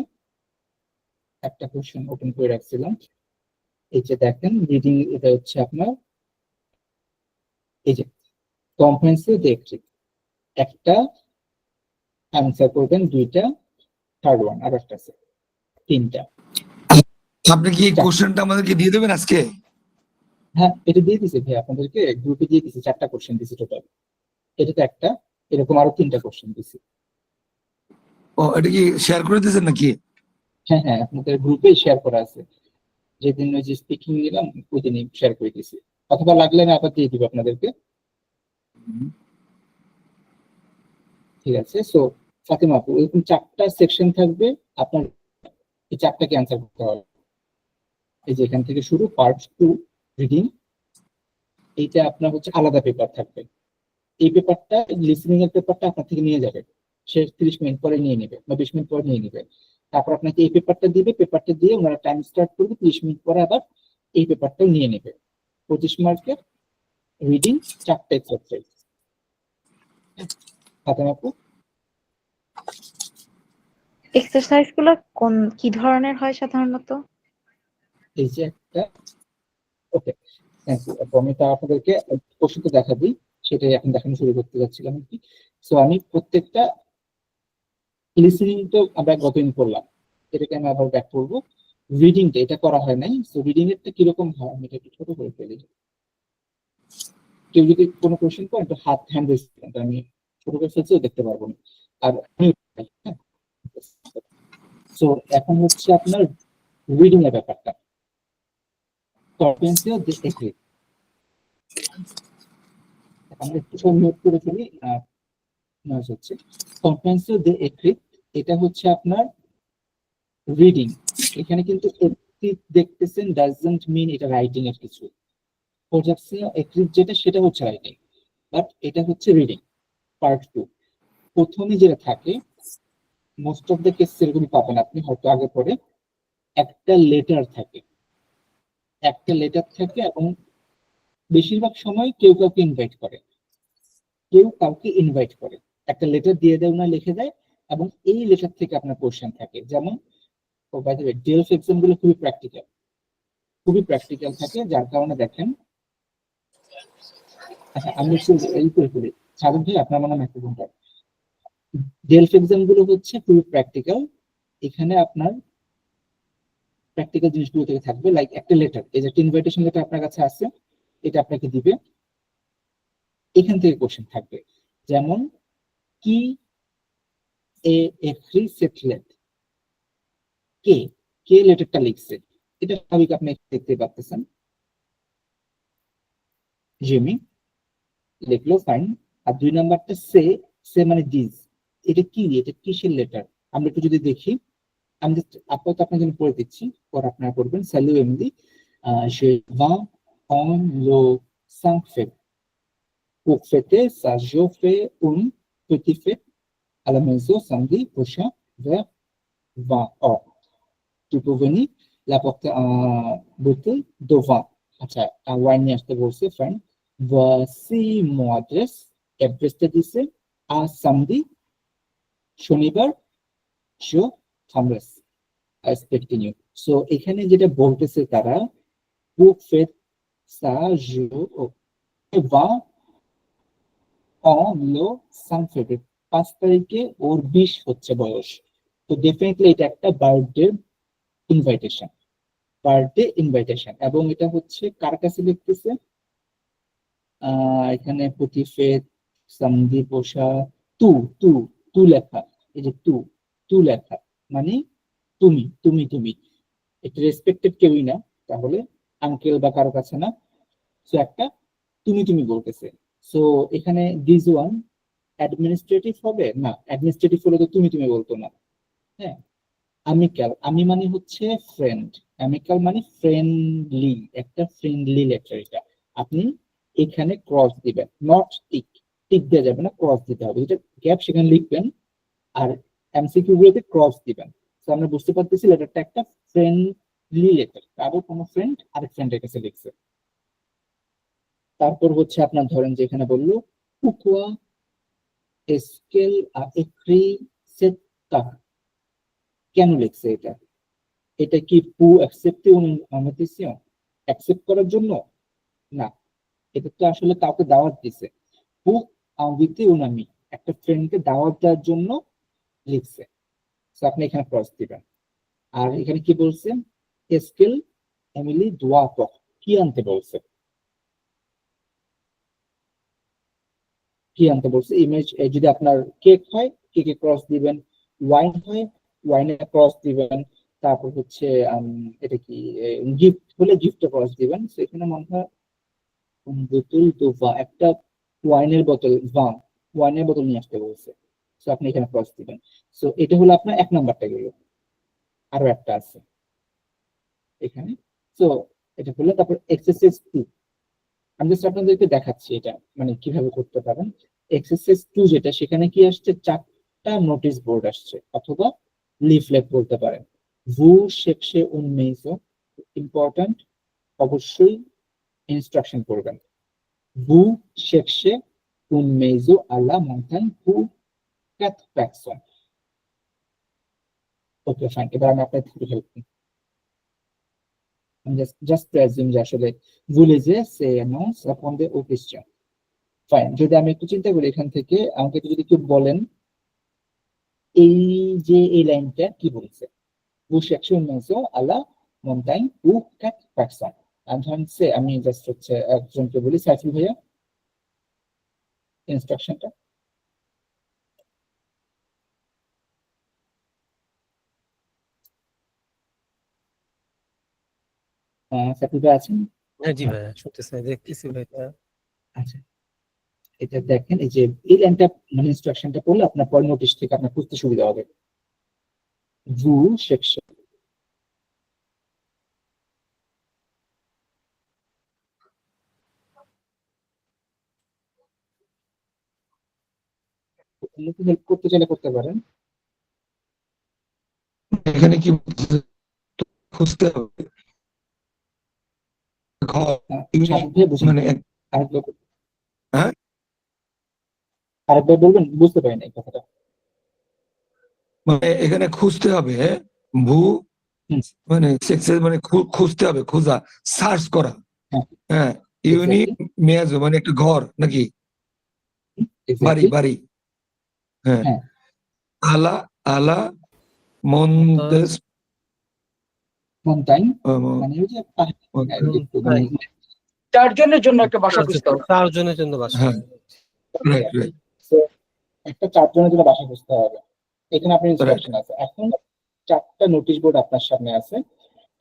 একটা কোশ্চেন ওপেন করে রাখছিলাম, এই যে দেখেন রিডিং, এটা হচ্ছে আপনার এই যে কম্প্রিহেনসিভ ডেক্ট্রিক, একটা অ্যান্সার করবেন, 2টা, থার্ড ওয়ান আর একটা আছে, 3টা।
আপনি কি কোশ্চেনটা আমাদেরকে দিয়ে দেবেন আজকে?
হ্যাঁ, এটা দিয়ে দিছি ভাই, আপনাদেরকে গ্রুপে দিয়ে দিছি, 4টা কোশ্চেন দিছি টোটাল। এটাতে একটা, এরকম আরো 3টা কোশ্চেন দিছি।
ও, এটা কি শেয়ার করে দিয়েছেন নাকি?
হ্যাঁ হ্যাঁ, আপনাদের গ্রুপে শেয়ার করা আছে। যেদিন ওই যে স্পিকিং নিলাম ওই দিনই শেয়ার করে দিছি, অথবা লাগলে আমি আবার দিয়ে দিব আপনাদেরকে। ঠিক আছে। সো ফাতেমা আপু, এরকম 4টা সেকশন থাকবে, আপনার এই 4টাকে অ্যান্সার করতে হবে। এই যে এখান থেকে শুরু, পার্ট 2 রিডিং, এইটা আপনার হচ্ছে আলাদা পেপার থাকবে। এই পেপারটা, লিসনিং এর পেপারটা আপনার থেকে নিয়ে যাবে, সে 30 মিনিট পরে নিয়ে নেবে বা 20 মিনিট পরে নিয়ে নেবে। তারপর আপনাকে এই পেপারটা দিবে, পেপারটা দিয়ে ওনারা টাইম স্টার্ট করবে, 30 মিনিট পরে আবার এই পেপারটাও নিয়ে নেবে। 25 মার্কের রিডিং, 4টা এক্সারসাইজ। ফাতেমা আপু,
এক্সারসাইজ গুলো কি ধরনের হয় সাধারণত?
এই যে একটা, ওকে থ্যাংক ইউ আপু, আমি তা আপনাদেরকে প্রশ্নটা দেখা দিই, সেটাই এখন দেখানো শুরু করতে যাচ্ছিলাম আর কি। সো আমি প্রত্যেকটা লিসেনিং তো আমরা গতদিন করলাম, এটাকে আমি আবার ব্যাক করবো। রিডিংটা এটা করা হয় নাই, সো রিডিং এরটা কিরকম হয় আমি এটা একটু ছোট করে ফেলি। কেউ যদি কোনো কোশ্চেন করে একটু হাত হ্যান্ড রেজ করেন, আমি ছোট করে ফেলছেও দেখতে পারবো না। আর সো এখন হচ্ছে আপনার রিডিং এর ব্যাপারটা, কম্প্রিহেনসিভ দেখে আমরা একটু সব নোট করে ফেলি, নয়েজ হচ্ছে। কম্প্রিহেনসিভ এটা হচ্ছে আপনার রিডিং। এখানে কিন্তু দেখতেছেন ডাজন্ট মিন এটা রাইটিং এর কিছু, যেটা সেটা হচ্ছে রাইটিং, বাট এটা হচ্ছে রিডিং পার্ট 2। প্রথমে যেটা থাকে, মোস্ট অফ দ্য কেস এরকম পাবেন আপনি হয়তো আগে পরে, একটা লেটার থাকে, এবং বেশিরভাগ সময় কেউ কাউকে ইনভাইট করে, একটা লেটার দিয়ে দেয়, না লিখে দেয়, এবং এই লেটার থেকে আপনার কোশ্চেন থাকে। যেমন ডেলফ এক্সাম গুলো খুবই প্র্যাকটিক্যাল থাকে, যার কারণে দেখেন, আচ্ছা আমি একটু এই করে ফেলি, সাধন ভাই আপনার মনে মাইক্রোফোনটা, ডেলফ এক্সাম গুলো হচ্ছে খুবই প্র্যাকটিক্যাল। এখানে আপনার প্র্যাকটিক্যাল জিনিসগুলো থেকে থাকবে, লাইক একটা লেটার, এই যে একটা ইনভাইটেশন লেটার আপনার কাছে আছে, এটা আপনাকে দিবে, এখান থেকে কোশ্চেন থাকবে। যেমন কি সেটলেট, কে লেটারটা লিখছে, এটা স্বাভাবিক আপনি দেখতে পাচ্ছেন, জেমি লিখলো, ফাইন। আর 2 নাম্বারটা সে মানে দিস, এটা কিসের লেটার, আমরা একটু যদি দেখি, আমি আপাতত আপনার জন্য পড়ে দিচ্ছি, পর আপনারা করবেন। স্যালু MD, je vais en le 5 février pour fêter ça, je fais une petite fête à la maison samedi prochain vers 20 heures. Tu peux venir l'apporter un bouteille de vin. আচ্ছা, ওয়াইন নিয়ে আসতে বলছে, ফ্রেন্ড। voici mon adresse, অ্যাড্রেসটা দিছে, আর সামদি শনিবার, je থামলেস expecting you. So এখানে যেটা বলতেছে তারা, pour faire ça, je va en le 5 février, 5 তারিখে ওর 20 হচ্ছে বয়স। তো ডেফিনেটলি এটা একটা বার্থডে ইনভাইটেশন, এবং এটা হচ্ছে কার কাছে লিখতেছে, এখানে প্রতিফেদ সামদি পোষা তু তু তু লেখা, এই যে তু লেখা মানে তুমি এটা রেসপেক্টেড কেউই না, তাহলে আঙ্কেল বা কারো কাছে না, সো একটা তুমি বলতেছে। সো এখানে দিস ওয়ান অ্যাডমিনিস্ট্রেটিভ হবে না, অ্যাডমিনিস্ট্রেটিভ হলে তো তুমি বলতো না। হ্যাঁ, আমি মানে হচ্ছে ফ্রেন্ড, অ্যামিকাল মানে ফ্রেন্ডলি, একটা ফ্রেন্ডলি লেটার। এটা আপনি এখানে ক্রস দিবেন, নট টিক দেওয়া যাবে না, ক্রস দিতে হবে, যেটা গ্যাপ সেখানে লিখবেন, আর এমসিকিউ গুলোতে ক্রস দিবেন। তো আমরা বুঝতে পারতেছি লেটারটা একটা ফ্রেন্ডলি লেটার, কারো কোনো ফ্রেন্ড আরেক ফ্রেন্ডের কাছে লিখছে। তারপর হচ্ছে আপনার ধরেন যে এখানে বললো pourquoi est-ce qu'elle a écrit cette carte, কেন লিখছে এটা কি পু অ্যাকসেপ্টে ইনভিটেশন, অ্যাকসেপ্ট করার জন্য না, এটা তো আসলে কাউকে দাওয়াত দিছে। পু আনভিতে উনামি, একটা ফ্রেন্ডকে দাওয়াত দেওয়ার জন্য লিখছে, সো আপনি এখানে ক্রস দিবেন। আর এখানে কি বলছে, এসকেল এমিলি দোয়া পক, কি আনতে বলছে, ইমেজ। যদি আপনার কেক হয় কেকে ক্রস দিবেন, ওয়াইন হয় ওয়াইনে ক্রস দিবেন, তারপর হচ্ছে এটা কি গিফট হলে গিফটে ক্রস দিবেন। সেখানে মনে হয় বোতল দোভা, একটা ওয়াইনের বোতল নিয়ে আসতে বলছে, সো আপনি এখানে ক্রস দিবেন। সো এটা হলো আপনার 1 নাম্বারটা গেল, আরো একটা আছে এখানে। সো এটা হলো, তারপর এক্সারসাইজ 2 আমি জাস্ট আপনাদেরকে দেখাচ্ছি এটা মানে কিভাবে করতে পারেন। এক্সারসাইজ 2 যেটা, সেখানে কি আসছে, 4টা নোটিশ বোর্ড আসছে অথবা লিফলেট বলতে পারেন। ভু শেখসে উন মেইজো, ইম্পর্টেন্ট, অবশ্যই ইনস্ট্রাকশন করবেন। ভু শেখসে উন মেইজো আলা মন্টান হু ক্যাট প্যাকসন। ওকে ফাইন, এবার আমি আপনার থেকে হেল্প করি। জাস্ট প্রেজিউম যে আসলে ভুলে যে সে অ্যানাউন্স রেপন্ডে ও কোয়েশ্চেন। ফাইন, যদি আমি একটু চিন্তা করি এখান থেকে, আমাকে একটু যদি কেউ বলেন এই যে এই লাইনটা কি বলছে, বুশ অ্যাকশন মেজো আলা মন্টাইন উ ক্যাট পারসন। আমি জাস্ট হচ্ছে একজনকে বলি, সাইফুল ভাইয়া ইনস্ট্রাকশনটা। সাইফুল ভাই আছেন?
হ্যাঁ জি ভাইয়া, শুনতেছি, দেখতেছি ভাইয়া।
আচ্ছা, এটা দেখেন, এই যে এই লাইনটা মানে ইনস্ট্রাকশনটা পড়লে আপনার পর নোটিশ থেকে আপনার বুঝতে সুবিধা হবে। ভু সেকশন, হেল্প করতে চাইলে করতে পারেন।
এখানে কি বলতেছে? খুঁজতে হবে ঘর,
সাহেব ভাই বুঝেন,
মানে
আরেকবার
হ্যাঁ
আরেকবার বলবেন, বুঝতে পারেন এই কথাটা।
মানে এখানে খুঁজতে হবে, ভূ
হুম,
মানে সেক্সেস মানে খুঁজতে হবে, খোঁজা, সার্চ করা।
হ্যাঁ,
হ্যাঁ, ইউনি
এক্স্যাক্টলি,
মেয়াজো মানে একটা ঘর নাকি বাড়ি
এক্স্যাক্টলি,
বাড়ি। হ্যাঁ,
হ্যাঁ,
আলা আলা
মন্টান
মন্তেস
মন্টাইন মানে ওই যে একটু মানে
মন্টাইন
4 জনের জন্য একটা বাসা খুঁজতে হবে।
4 জনের জন্য বাসা।
হ্যাঁ, রাইট রাইট
So, একটা 4 জনের জন্য বাসা খুঁজতে হবে। এখানে আপনার
রাইট।
ইনস্ট্রাকশন আছে। এখন 4টা নোটিশ বোর্ড আপনার সামনে আছে,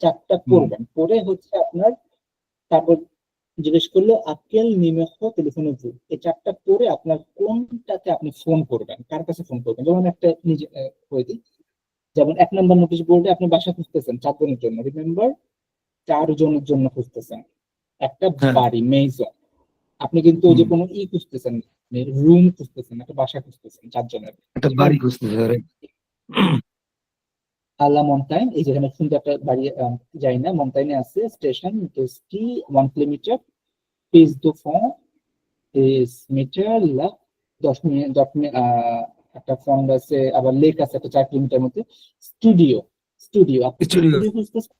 4টা করবেন, করে হচ্ছে আপনার, তারপর জিজ্ঞেস করলো আকেল নিমেহ টেলিফোনে ভু, এই 4টা করে আপনার কোনটাতে আপনি ফোন করবেন, কার কাছে ফোন করবেন। যেমন একটা নিজে করে দিই, যেমন 1 নম্বর নোটিশ বোর্ডে আপনি বাসা খুঁজতেছেন 4 জনের জন্য, রিমেম্বার 4 জনের জন্য খুঁজতেছেন একটা
হ্যাঁ,
বাড়ি মেইজো। আপনি কিন্তু ওই যে কোনো খুঁজতেছেন, রুম খুঁজতেছেন, একটা বাসা খুঁজতেছেন 4 জনের।
একটা বাড়ি খুঁজতেছে, রাইট।
আলা মন্টাইন, এই যেখানে সুন্দর একটা বাড়ি, যাই না, মন্টাইনে আছে স্টেশন টোস্টি 1 কিলোমিটার, পেজ দো ফোন পেজ মিটার লা 10 মিনিট 10 মিনিট, একটা ফন্ড আছে, আবার লেক আছে একটা 4 কিলোমিটার মধ্যে। স্টুডিও, স্টুডিও আপনি
স্টুডিও
স্টুডিও খুঁজতেছেন,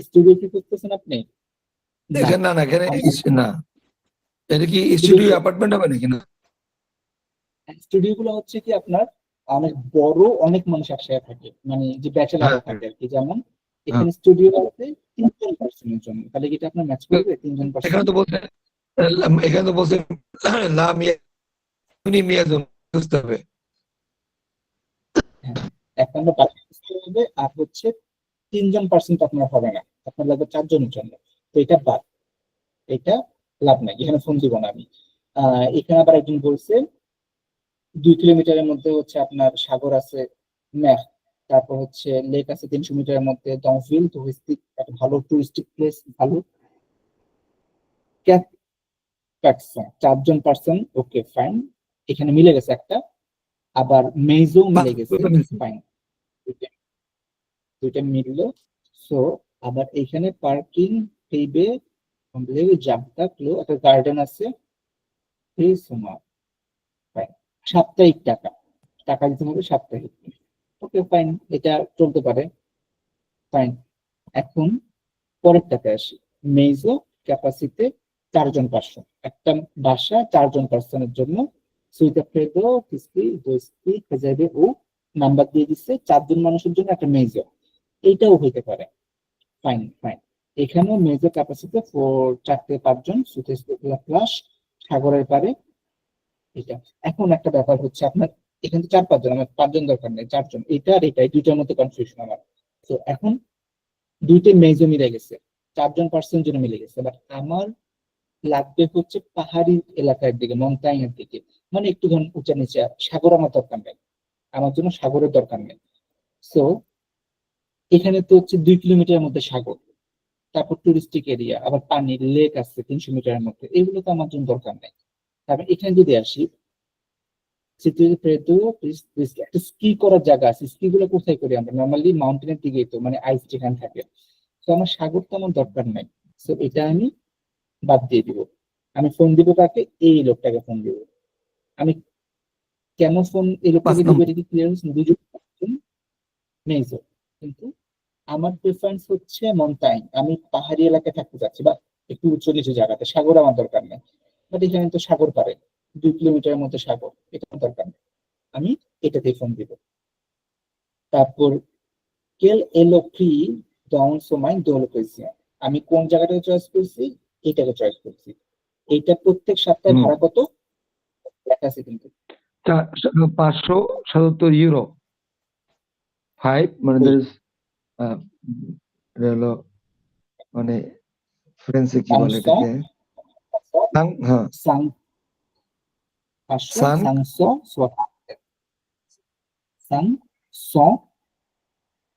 স্টুডিও কি খুঁজতেছেন আপনি? না,
এখানে না, এখানে
আমার
না, এটা কি
স্টুডিও,
স্টুডিও অ্যাপার্টমেন্ট হবে নাকি? না,
স্টুডিও গুলো হচ্ছে কি আপনার অনেক বড়, অনেক মানুষ একসাথে থাকে, মানে যে ব্যাচেলাররা
হ্যাঁ
থাকে আর কি। যেমন
হ্যাঁ,
এখানে স্টুডিও আছে 3জন পার্সনের জন্য, তাহলে কি এটা আপনার ম্যাচ করবে 3জন পার্সন?
এখানে তো বলছে, এখানে তো বলছে লা মিয়া উনি মিয়াজন খুঁজতে হবে।
হ্যাঁ, 1 নম্বর পার্সন হবে, আর হচ্ছে 3জন পার্সন তো আপনার হবে না, আপনার লাগবে 4 জনের জন্য। তো এটা বাদ, এটা লাভ নাই, এখানে ফোন দিব না আমি। এখানে আবার একজন বলছে 2 কিলোমিটারের মধ্যে হচ্ছে আপনার সাগর আছে, ম্যাহ, তারপর হচ্ছে লেক আছে 300 মিটারের মধ্যে, দংভিল টুরিস্টিক একটা ভালো টুরিস্টিক প্লেস, ভালো ক্যাট পার্সন 4 জন পার্সন। ওকে ফাইন, এখানে মিলে গেছে একটা, আবার মেইজো মিলে গেছে, ফাইন, দুইটা দুইটা মিললো। সো আবার এখানে পার্কিং পেইবে জাবতা ক্লো, একটা গার্ডেন আছে, এই সুমা, ফাইন, সাপ্তাহিক টাকা, টাকা দিতে হবে সাপ্তাহিক। ওকে ফাইন, এটা চলতে পারে, ফাইন। এখন পরেরটাতে আসি, মেইজো ক্যাপাসিতে 4 জন পার্সন, একটা বাসা 4 জন পার্সনের জন্য। সুইটা ফ্রেদো কিস্তি দোস্তি খেজাবে ও নাম্বার দিয়ে দিচ্ছে 4 জন মানুষের জন্য একটা মেইজো, এইটাও হইতে পারে, ফাইন ফাইন। এখানেও মেজর ক্যাপাসিটি 4 থেকে 5 জন, সুইতে প্লাস সাগরের পারে, এটা। এখন একটা ব্যাপার হচ্ছে আপনার এখানে তো 4-5 জন, আমার 5 জন দরকার নেই, 4 জন, এটা আর এটা, এই দুইটার মধ্যে কনফিউশন আমার। তো এখন দুইটাই মেজো মিলে গেছে, 4 জন পার্সন জন্য মিলে গেছে, বাট আমার লাগবে হচ্ছে পাহাড়ি এলাকার দিকে, মন্টাইনের দিকে। মানে একটু ধরুন উঁচা নিচে, সাগর আমার দরকার নেই, আমার জন্য সাগরের দরকার নেই। সো এখানে তো হচ্ছে 2 কিলোমিটারের মধ্যে সাগর, তারপর টুরিস্টিক এরিয়া, আবার পানি লেক আছে 300 মিটারের মধ্যে, এগুলো তো আমার জন্য দরকার নেই। তারপর এখানে যদি আসি, একটা স্কি করার জায়গা আছে, স্কি গুলো কোথায় করি আমরা নর্মালি? মাউন্টেনের দিকেই তো, মানে আইস যেখানে থাকে। তো আমার সাগর তো আমার দরকার নাই, তো এটা আমি বাদ দিয়ে দিব। আমি ফোন দিব কাকে? এই লোকটাকে ফোন দিব। আমি কেন ফোন এই
5
লোকটাকে দিব
নম্বর।
এটা কি ক্লিয়ার হচ্ছে? দুজন মেজর, কিন্তু আমার প্রেফারেন্স হচ্ছে মনটাইন, আমি পাহাড়ি এলাকায় থাকতে চাচ্ছি বা একটু উঁচু নিচু জায়গাতে, সাগর আমার দরকার নেই। বাট এখানে তো সাগর পারে, 2 কিলোমিটারের মধ্যে সাগর, এটা আমার দরকার নেই, আমি এটাতে ফোন দিব। তারপর কেল এলো ফ্রি ডাউন সোমাই দোলকেসিয়া, আমি কোন জায়গাটাকে চয়েস করছি? এটাকে চয়েস করছি। এইটা প্রত্যেক সপ্তাহে ভাড়া কত লেখা আছে কিন্তু।
577 ইউরো 5 মানে there is, এটা হলো মানে ফ্রেঞ্চে কি বলে এটাকে? হ্যাঁ,
সাং 500
সাং
সাংসো সাং স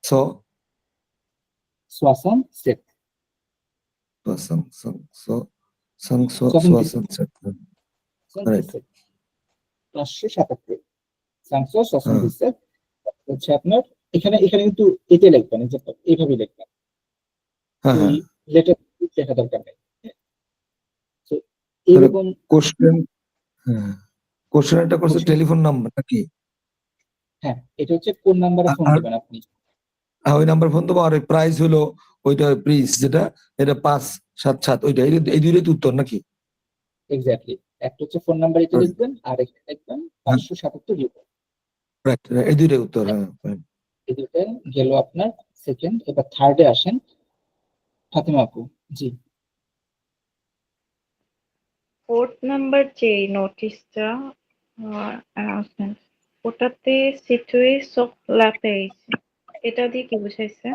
সো
সোয়াসন সেট
সাং সাং সো সাং সো
77
রাইট।
577 সাংসো
হ্যাঁ
77 হচ্ছে আপনার। এখানে এখানে কিন্তু এটা লিখবেন, যে এইভাবে লিখবেন,
হ্যাঁ
ওই
হ্যাঁ।
লেটার লেখা দরকার নেই। তো
তাহলে
এরকম
কোশ্চেন, হ্যাঁ কোশ্চেন একটা করছে
question-
টেলিফোন নাম্বার নাকি?
হ্যাঁ, এটা হচ্ছে কোন নাম্বারে ফোন
আর
দেবেন আপনি।
ওই নাম্বার ফোন দেবো, আর ওই প্রাইস হলো ওইটা প্রিস যেটা, এটা 577, ওইটা এই দুইটাই তো উত্তর নাকি?
এক্স্যাক্টলি, একটা হচ্ছে ফোন নাম্বার, এটা
Right.
লিখবেন, আর একটা লিখবেন
হ্যাঁ
577 ইউরো।
রাইট, এই দুইটাই উত্তর। হ্যাঁ right.
এই দুটো গেল আপনার সেকেন্ড। এবার থার্ডে আসেন, ফাতেমা আপু। জি,
4th নাম্বার যে নোটিশটা অ্যানাউন্সমেন্ট, ওটাতে সিটুয়ে সোকলাতে এটা দিয়ে কি বুঝাইছে?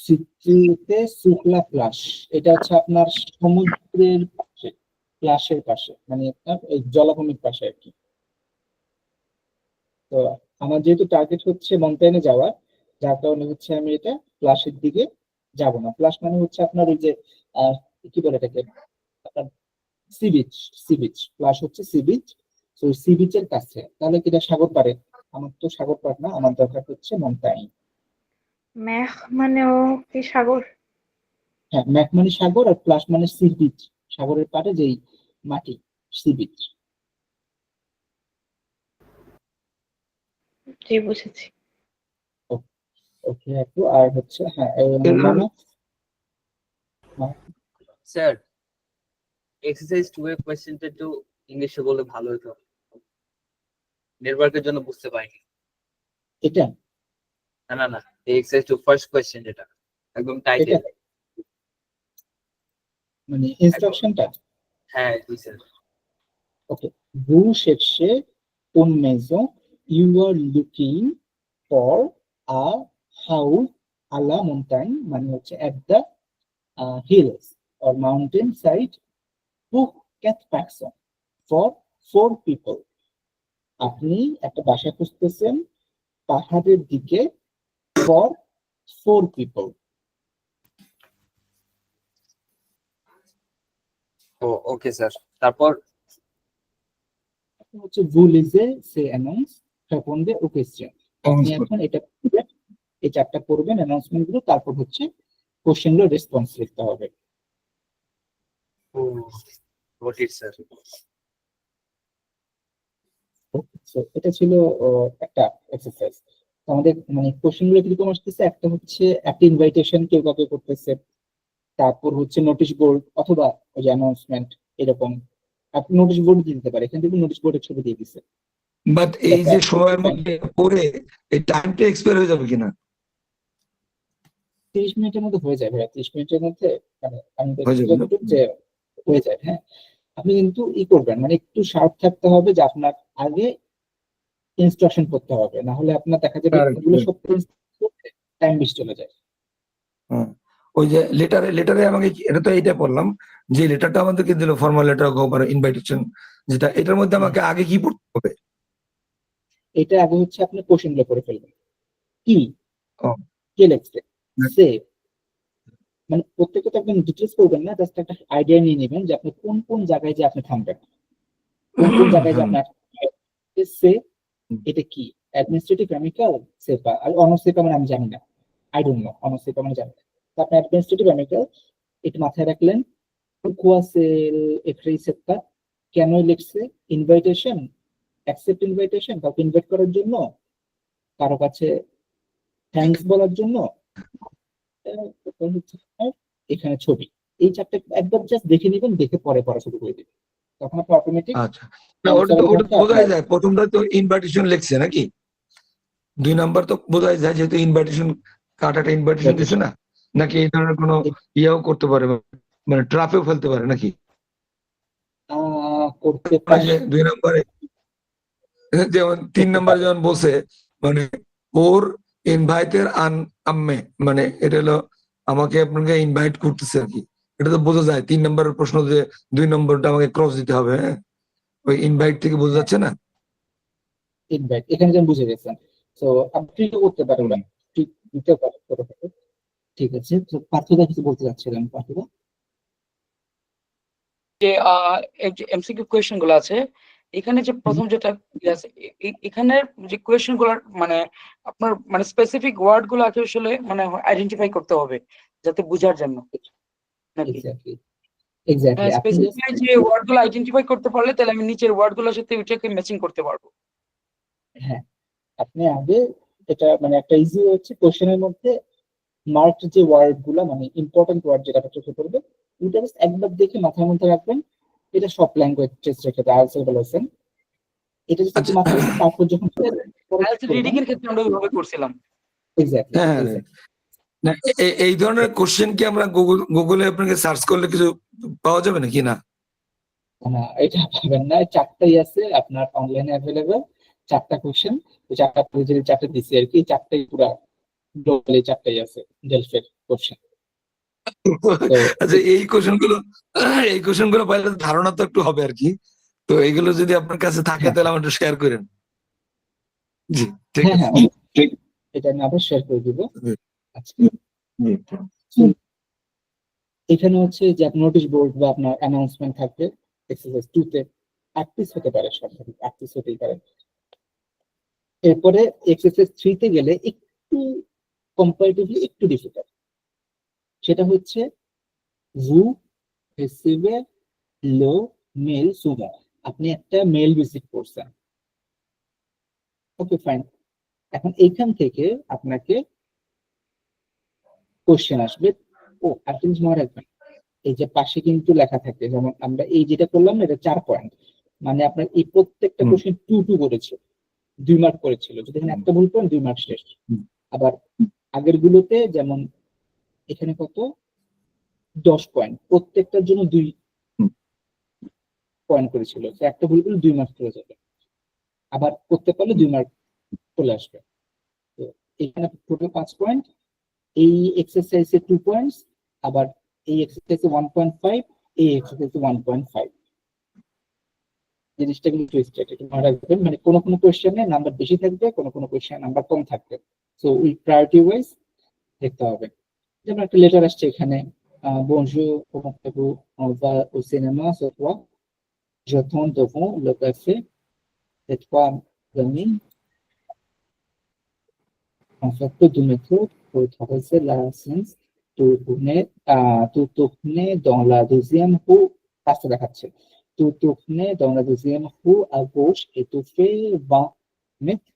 সিটিতে সুকলা প্লাস, এটা হচ্ছে আপনার সমুদ্রের পাশে, প্লাসের পাশে, মানে আপনার এই জলাভূমির পাশে আর কি। তো আমার যেহেতু টার্গেট হচ্ছে মাউন্টেনে যাওয়ার, যার কারণে হচ্ছে আমি এটা প্লাসের দিকে যাব না। প্লাস মানে হচ্ছে আপনার ওই যে আহ, কি বলে এটাকে, আপনার sea beach, sea beach plus হচ্ছে সি বিচ। তো সি বিচের কাছে, তাহলে কি এটা সাগর পারে? আমার তো সাগর পার না, আমার দরকার হচ্ছে মাউন্টেন।
মেঘ মানেও কি সাগর?
হ্যাঁ, ম্যাক মানে সাগর, আর প্লাস মানে সি বিচ, সাগরের পাড়ে যেই মাটি, সি বিচ।
জি বুঝেছি।
ওকে আপু, আর হচ্ছে হ্যাঁ মামা,
স্যার, এক্সারসাইজ 2 এর কোশ্চেনটা একটু ইংলিশে বললে ভালো হতো, নেটওয়ার্কের জন্য বুঝতে পারিনি।
এটা
না না না, এই এক্সারসাইজ 2 ফার্স্ট কোশ্চেন যেটা একদম
এটা
টাইটেল।
মানে ইনস্ট্রাকশনটা।
হ্যাঁ জি sir.
Okay, vous cherchez une maison, you are looking for a house à la montagne, মানে হচ্ছে at the hills or mountain side, pour 4 personnes, for 4 people. আপনি একটা বাসা খুঁজতেছেন পাহাড়ের দিকে, for 4 people.
ও ওকে স্যার, তারপর
হচ্ছে vous lisez ces annonces, répondez aux questions. আপনি এখন এটা পড়বেন, এই চারটা পড়বেন অ্যানাউন্সমেন্ট গুলো, তারপর হচ্ছে কোশ্চেন গুলো রেসপন্স লিখতে হবে।
Got it sir.
So, এটা ছিল একটা এক্সারসাইজ। আমাদের মানে কোশ্চেন গুলো কিরকম আসতেছে, একটা হচ্ছে একটা ইনভাইটেশন কেউ কাউকে করতেছে, তারপর হচ্ছে নোটিশ বোর্ড অথবা ওই যে অ্যানাউন্সমেন্ট, এরকম। আপনি নোটিশ বোর্ড দিতে পারে, এখান থেকে নোটিশ বোর্ডের ছবি দিয়ে দিচ্ছে।
বাট এই যে সময়ের মধ্যে পড়ে এই টাইমটা এক্সপায়ার হয়ে যাবে কিনা?
30 মিনিটের মধ্যে হয়ে যায় ভাইয়া, 30 মিনিটের মধ্যে, মানে আমি
হয়ে
দেখছি
যাবে না?
যতটুকু যে হয়ে যায়। হ্যাঁ, আপনি কিন্তু করবেন, মানে একটু শার্প থাকতে হবে, যে আপনার আগে ইনস্ট্রাকশন করতে হবে, না হলে আপনার দেখা যাবে
Correct,
এগুলো
correct.
সব টাইম বেশি চলে যায়।
হ্যাঁ, ওই যে লেটারে আমাকে এটা তো এইটা পড়লাম, যে লেটারটা আমাদেরকে দিল ফর্মাল লেটার অফ ইনভাইটেশন যেটা এটার মধ্যে আমাকে আগে কি পড়তে হবে?
এটা আগে হচ্ছে আপনি কোশ্চেন গুলো করে ফেলবেন, কি
ও।
কে লিখছে, সে মানে প্রত্যেকটা তো একদম ডিটেলস করবেন না, জাস্ট একটা আইডিয়া নিয়ে নেবেন যে আপনি কোন কোন জায়গায় যে আপনি থামবেন, কোন কোন জায়গায় যে আপনার সে এটা কি অ্যাডমিনিস্ট্রেটিভ অ্যামিকাল সেপা আর অনসেপা মানে আমি জানি না, আই ডোন্ট নো, অনসেপা মানে জানি না। তো আপনি অ্যাডমিনিস্ট্রেটিভ অ্যামিকাল এটা মাথায় রাখলেন, কুয়াসেল এফ্রেই সেপ্তা কেন লিখছে, ইনভাইটেশন, অ্যাকসেপ্ট ইনভাইটেশন, কাউকে ইনভাইট করার জন্য, কারো কাছে থ্যাঙ্কস বলার জন্য, তারপর হচ্ছে আপনার এখানে ছবি, এই চারটে একবার জাস্ট দেখে নেবেন, দেখে পরে পড়া শুরু করে দিবেন, তখন আপনি অটোমেটিক
আচ্ছা, না ওটা তো বোঝাই যায়, প্রথমটা তো ইনভাইটেশন লিখছে নাকি, 2 নাম্বার তো বোঝাই যায় যেহেতু ইনভাইটেশন কার্ড একটা ইনভাইটেশন দিছে না, নাকি এই ধরনের কোনো ইয়েও করতে পারে, মানে ট্রাফেও ফেলতে পারে নাকি?
করতে
ওই যে 2 নম্বরে যেমন 3 নম্বরে যেমন বসে মানে ওর ইনভাইটের আম্মে, মানে এটা হলো আমাকে আপনাকে ইনভাইট করতেছে আর কি, এটা তো বোঝা যায় 3 নম্বরের প্রশ্ন যে 2 নম্বরটা আমাকে ক্রস দিতে হবে, হ্যাঁ ওই ইনভাইট থেকে বোঝা যাচ্ছে না।
ইনভাইট এখানে যেন বুঝে গেছেন, তো আপনি ট্রিটও করতে পারবেন, ট্রিট দিতে পারেন ছোট থেকে। ঠিক আছে, তো পার্থদা কিছু বলতে চাচ্ছিলেন, পার্থদা?
যে এমসিকিউ কোয়েশ্চেন গুলো আছে এখানে, যে প্রথম যেটা আছে এখানে যে কোয়েশ্চেন গুলো মানে আপনার মানে স্পেসিফিক ওয়ার্ড গুলো আসলে মানে আইডেন্টিফাই করতে হবে যাতে বোঝার জন্য নাকি
এক্স্যাক্টলি, এক্স্যাক্টলি আপনি
স্পেসিফিক যে ওয়ার্ড গুলো আইডেন্টিফাই করতে পারলে তাহলে আমি নিচের ওয়ার্ড গুলোর সাথে ওইটাকে ম্যাচিং করতে পারবো।
হ্যাঁ, আপনি আগে এটা মানে একটা ইজি হচ্ছে কোশ্চেনের মধ্যে মার্ক যে ওয়ার্ড গুলা মানে ইম্পর্টেন্ট ওয়ার্ড যেটা চোখে পড়বে ওইটা জাস্ট একবার দেখে মাথার মধ্যে রাখবেন। এটা সব ল্যাঙ্গুয়েজ টেস্টের ক্ষেত্রে আইএলটিএস এর বলেছেন, এটা জাস্ট একটু মাথায় রাখবেন, তারপর যখন
রিডিং এর ক্ষেত্রে আমরা ওইভাবে করছিলাম।
এক্স্যাক্টলি
হ্যাঁ, না এই ধরনের কোশ্চেন কি আমরা গুগলে আপনাকে সার্চ করলে কিছু পাওয়া যাবে নাকি না?
না, এটা পাবেন না, চারটাই আছে আপনার অনলাইনে অ্যাভেলেবেল, 4টা কোশ্চেন, ওই 4টা পেজের 4টা দিছি আর কি, 4টাই পুরো গ্লোবালি 4টাই আছে ডেলফের কোশ্চেন।
আচ্ছা, এই কোশ্চেন গুলো পাইলে ধারণা তো একটু হবে আর কি, তো এইগুলো যদি আপনার কাছে থাকে তাহলে আমাদের শেয়ার করেন। জি ঠিক
হ্যাঁ
আছে,
হ্যাঁ ঠিক, এটা আমি আবার শেয়ার করে দিব। আচ্ছা, এখানে হচ্ছে যে আপনার নোটিশ বোর্ড বা আপনার অ্যানাউন্সমেন্ট থাকবে এক্সারসাইজ 2 তে, 8 পিস হতে পারে, সর্বাধিক 8 পিস হতেই পারে। এরপরে এক্সারসাইজ 3 তে গেলে একটু কম্পারেটিভলি একটু ডিফিকাল্ট, সেটা হচ্ছে ভু রিসিভে লো মেল সুমো, আপনি একটা মেল রিসিভ করছেন, ওকে ফাইন, এখন এইখান থেকে আপনাকে কোশ্চেন আসবে। ও আর জিনিস মনে রাখবেন, এই যে পাশে কিন্তু লেখা থাকে, যেমন আমরা এই যেটা করলাম এটা 4 পয়েন্ট, মানে আপনার এই প্রত্যেকটা কোশ্চেন 2 করেছে, 2 মার্ক করেছিল, যদি এখানে একটা ভুল করেন 2 মার্ক শেষ। আবার আগের গুলোতে যেমন এখানে কত 10 পয়েন্ট, প্রত্যেকটার জন্য 2 পয়েন্ট করেছিল, তো একটা ভুল করলে 2 মার্ক চলে যাবে, আবার করতে পারলে 2 মার্ক চলে আসবে। তো এখানে টোটাল 5 পয়েন্ট, এই এক্সারসাইজে 2 পয়েন্টস, আবার এই এক্সারসাইজে 1.5, এই এক্সারসাইজে 1.5। জিনিসটা কিন্তু টুইস্টেড, একটু মনে রাখবেন, মানে কোনো কোনো কোশ্চেনে নাম্বার বেশি থাকবে, কোনো কোনো কোশ্চেনে নাম্বার কম থাকবে, সো উই প্রায়োরিটি ওয়াইজ দেখতে হবে। যেমন একটা লেটার আসছে এখানে, bonjour, comment allez-vous, on va au cinéma ce soir, j'attends devant le café, les 3 amis, en fait, peu de métro pour traverser la Seine, tout tourner dans la deuxième roue, রাস্তা দেখাচ্ছে, tout tourner dans la deuxième roue à gauche et tout fait 20 mètres,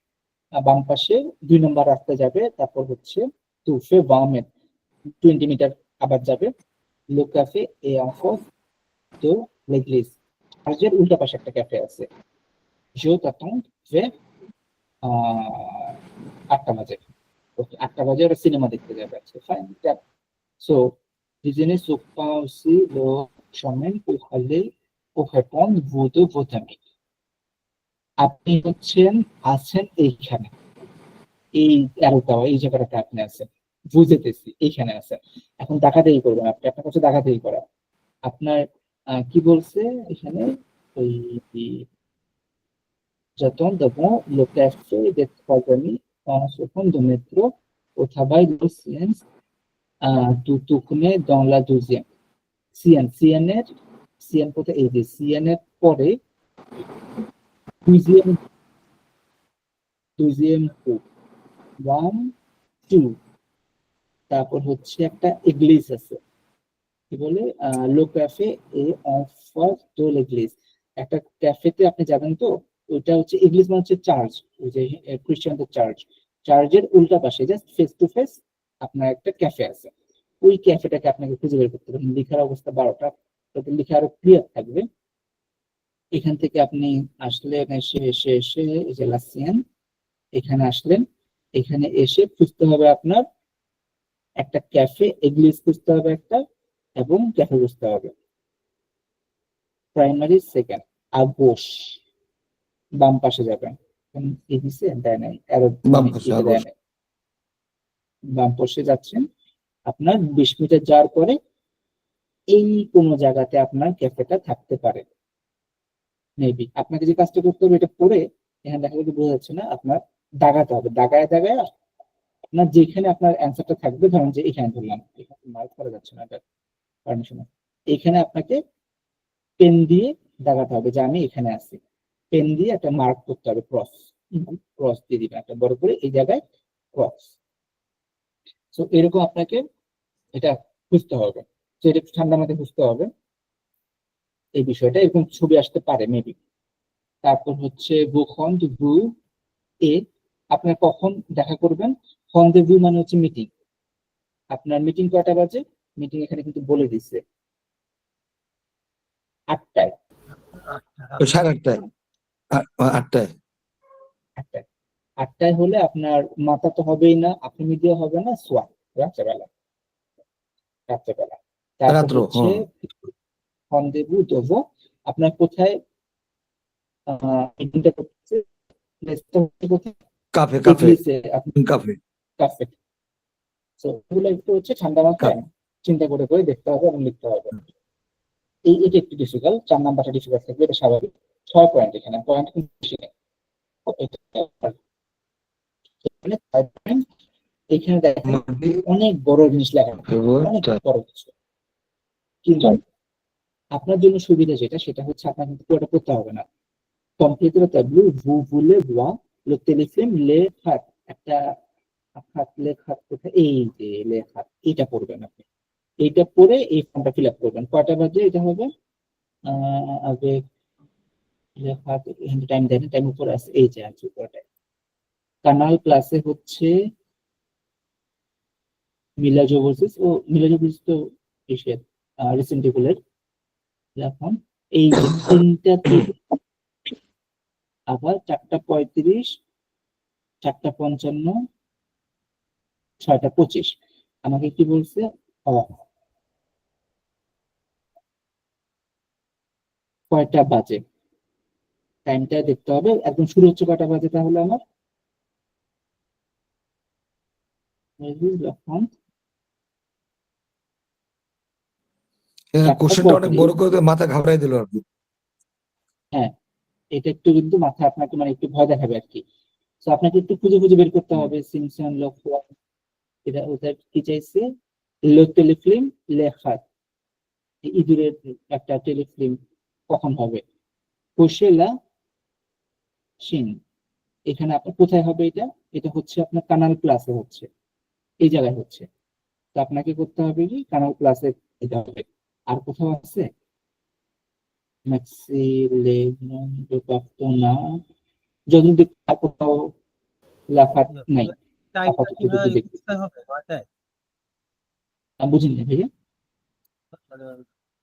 বাম পাশে 2 নম্বর রাস্তা যাবে, তারপর হচ্ছে tout fait 20 mètres, 20 metre আবার যাবে, le café est en face de l'église, আর যে উল্টা পাশে একটা ক্যাফে আছে, je t'attends vers 8টা বাজে, ওকে 8টা বাজে ওরা সিনেমা দেখতে যাবে, আচ্ছা fine. So déjeuner sur pas aussi le chemin pour aller au répondre vos deux vos amis, আপনি হচ্ছেন আছেন এইখানে, এই এরোটা এই জায়গাটাতে আপনি আছেন, বুঝেতেছি এইখানে আছেন, এখন ডাকাতেই করবেন আপনি, আপনার কাছে ডাকাতেই করা, আপনার কি বলছে এখানে, J'attends devant le café des trois amis en sortant de métro au travail de science tout tourner dans la deuxième. CN কোথায় এই যে CN এর পরে deuxième coup 1 2 তারপর হচ্ছে একটা এগ্লিস আছে কি বলে লো ক্যাফে এ অন ফার্স্ট দো এগ্লিস একটা ক্যাফেতে আপনি যাবেন তো ওইটা হচ্ছে এগ্লিস মানে হচ্ছে চার্চ ওই যে খ্রিস্টানদের চার্চের উল্টা পাশে জাস্ট ফেস টু ফেস আপনার একটা ক্যাফে আছে ওই ক্যাফেটাকে আপনাকে খুঁজে বের করতে হবে লেখার অবস্থা 12টা তাতে লেখা আরো ক্লিয়ার থাকবে এখান থেকে আপনি আসলেন এসে এই যে লাসিয়ান এখানে আসলেন এখানে এসে খুঁজতে হবে আপনার একটা ক্যাফে এগ্লিস খুঁজতে হবে একটা এবং ক্যাফে খুঁজতে হবে প্রাইমারি সেকেন্ড আগোশ বাম পাশে যাবেন এই দিছে দেয় নাই আরো
বাম পাশে আগোশ।
বাম পাশে যাচ্ছেন আপনার 20 মিটার যাওয়ার পরে এই কোন জায়গাতে আপনার ক্যাফেটা থাকতে পারে মেবি আপনাকে যে কাজটা করতে হবে এটা পরে এখানে দেখা যাচ্ছে বোঝা যাচ্ছে না আপনার দাগাতে হবে দাগায় আপনার যেখানে আপনার অ্যান্সারটা থাকবে ধরুন যে এখানে ধরলাম এখানে মার্ক করা যাচ্ছে না এটা পারমিশন এখানে আপনাকে পেন দিয়ে দাগাতে হবে যে আমি এখানে আছি পেন দিয়ে একটা মার্ক করতে হবে ক্রস দিয়ে দিবেন একটা বড় করে এই জায়গায় ক্রস সো এরকম আপনাকে এটা খুঁজতে হবে তো এটা একটু ঠান্ডা মাথায় খুঁজতে হবে এই বিষয়টা এরকম ছবি আসতে পারে মেবি তারপর হচ্ছে ভু এ আপনার কখন দেখা করবেন হন্দেভু মানে হচ্ছে মিটিং আপনার মিটিং কয়টা বাজে মিটিং এখানে কিন্তু বলে দিচ্ছে 8টায়
8:30 8টায়
8টায় হলে আপনার মাথা তো হবেই না আপনি মিডিয়া হবে না সোয়া রাত্রেবেলা তারপর
রাত্র,
হচ্ছে হন্দেভু দেবো আপনার কোথায় মিটিংটা করতেছে
কাফে
কাফে তো এগুলো একটু হচ্ছে ঠান্ডা মাথায় চিন্তা করে দেখতে হবে এবং লিখতে হবে এটা একটু ডিফিকাল্ট 4 নাম্বারটা ডিফিকাল্ট থাকবে এটা স্বাভাবিক 6 পয়েন্ট এখানে পয়েন্ট কিন্তু বেশি নেই এখানে দেখেন অনেক বড় জিনিস লেখা অনেক বড় কিছু কিন্তু আপনার জন্য সুবিধা সেটা হচ্ছে আপনার কিন্তু পুরোটা করতে হবে না কমপ্লিটের tableau vous voulez voir le téléfilm les khats একটা খাত কোথায় এই যে লেখা এটা পড়বেন আপনি এইটা পড়ে এই ফর্মটা ফিল আপ করবেন কয়টা বাজে এটা হবে আগে লেখা টাইম দেন টাইম উপরে আছে এই যে আছে উপরে কানাল প্লাসে হচ্ছে মিলা জোভসিস তো এশিয়ার রিসেন্ট ইভেলের এখন এই যে তিনটা আবার 4:35 4:55 6:25 আমাকে কি বলছে কয়টা বাজে টাইমটা দেখতে হবে একদম শুরু হচ্ছে কয়টা বাজে তাহলে আমার
কোশ্চেনটা অনেক বড় করে মাথা ঘাবড়াই দিল আর কি
হ্যাঁ এটা একটু কিন্তু মাথা আপনাকে মানে একটু ভয় দেখাবে আর কি তো আপনাকে একটু খুঁজে বের করতে হবে সিমসন লফওয়ান এটা ওটা কি চাইছে লো টেলিফিল্ম লেখা ইঁদুরের একটা টেলিফিল্ম কখন হবে কোশেলা সিন এখানে আপনার কোথায় হবে এটা হচ্ছে আপনার কানাল প্লাসে হচ্ছে এই জায়গায় হচ্ছে তো আপনাকে করতে হবে কি কানাল প্লাসে এটা হবে আর কোথাও আছে যতদিন আর কোথাও লেখা নাই বুঝিনি ভাইয়া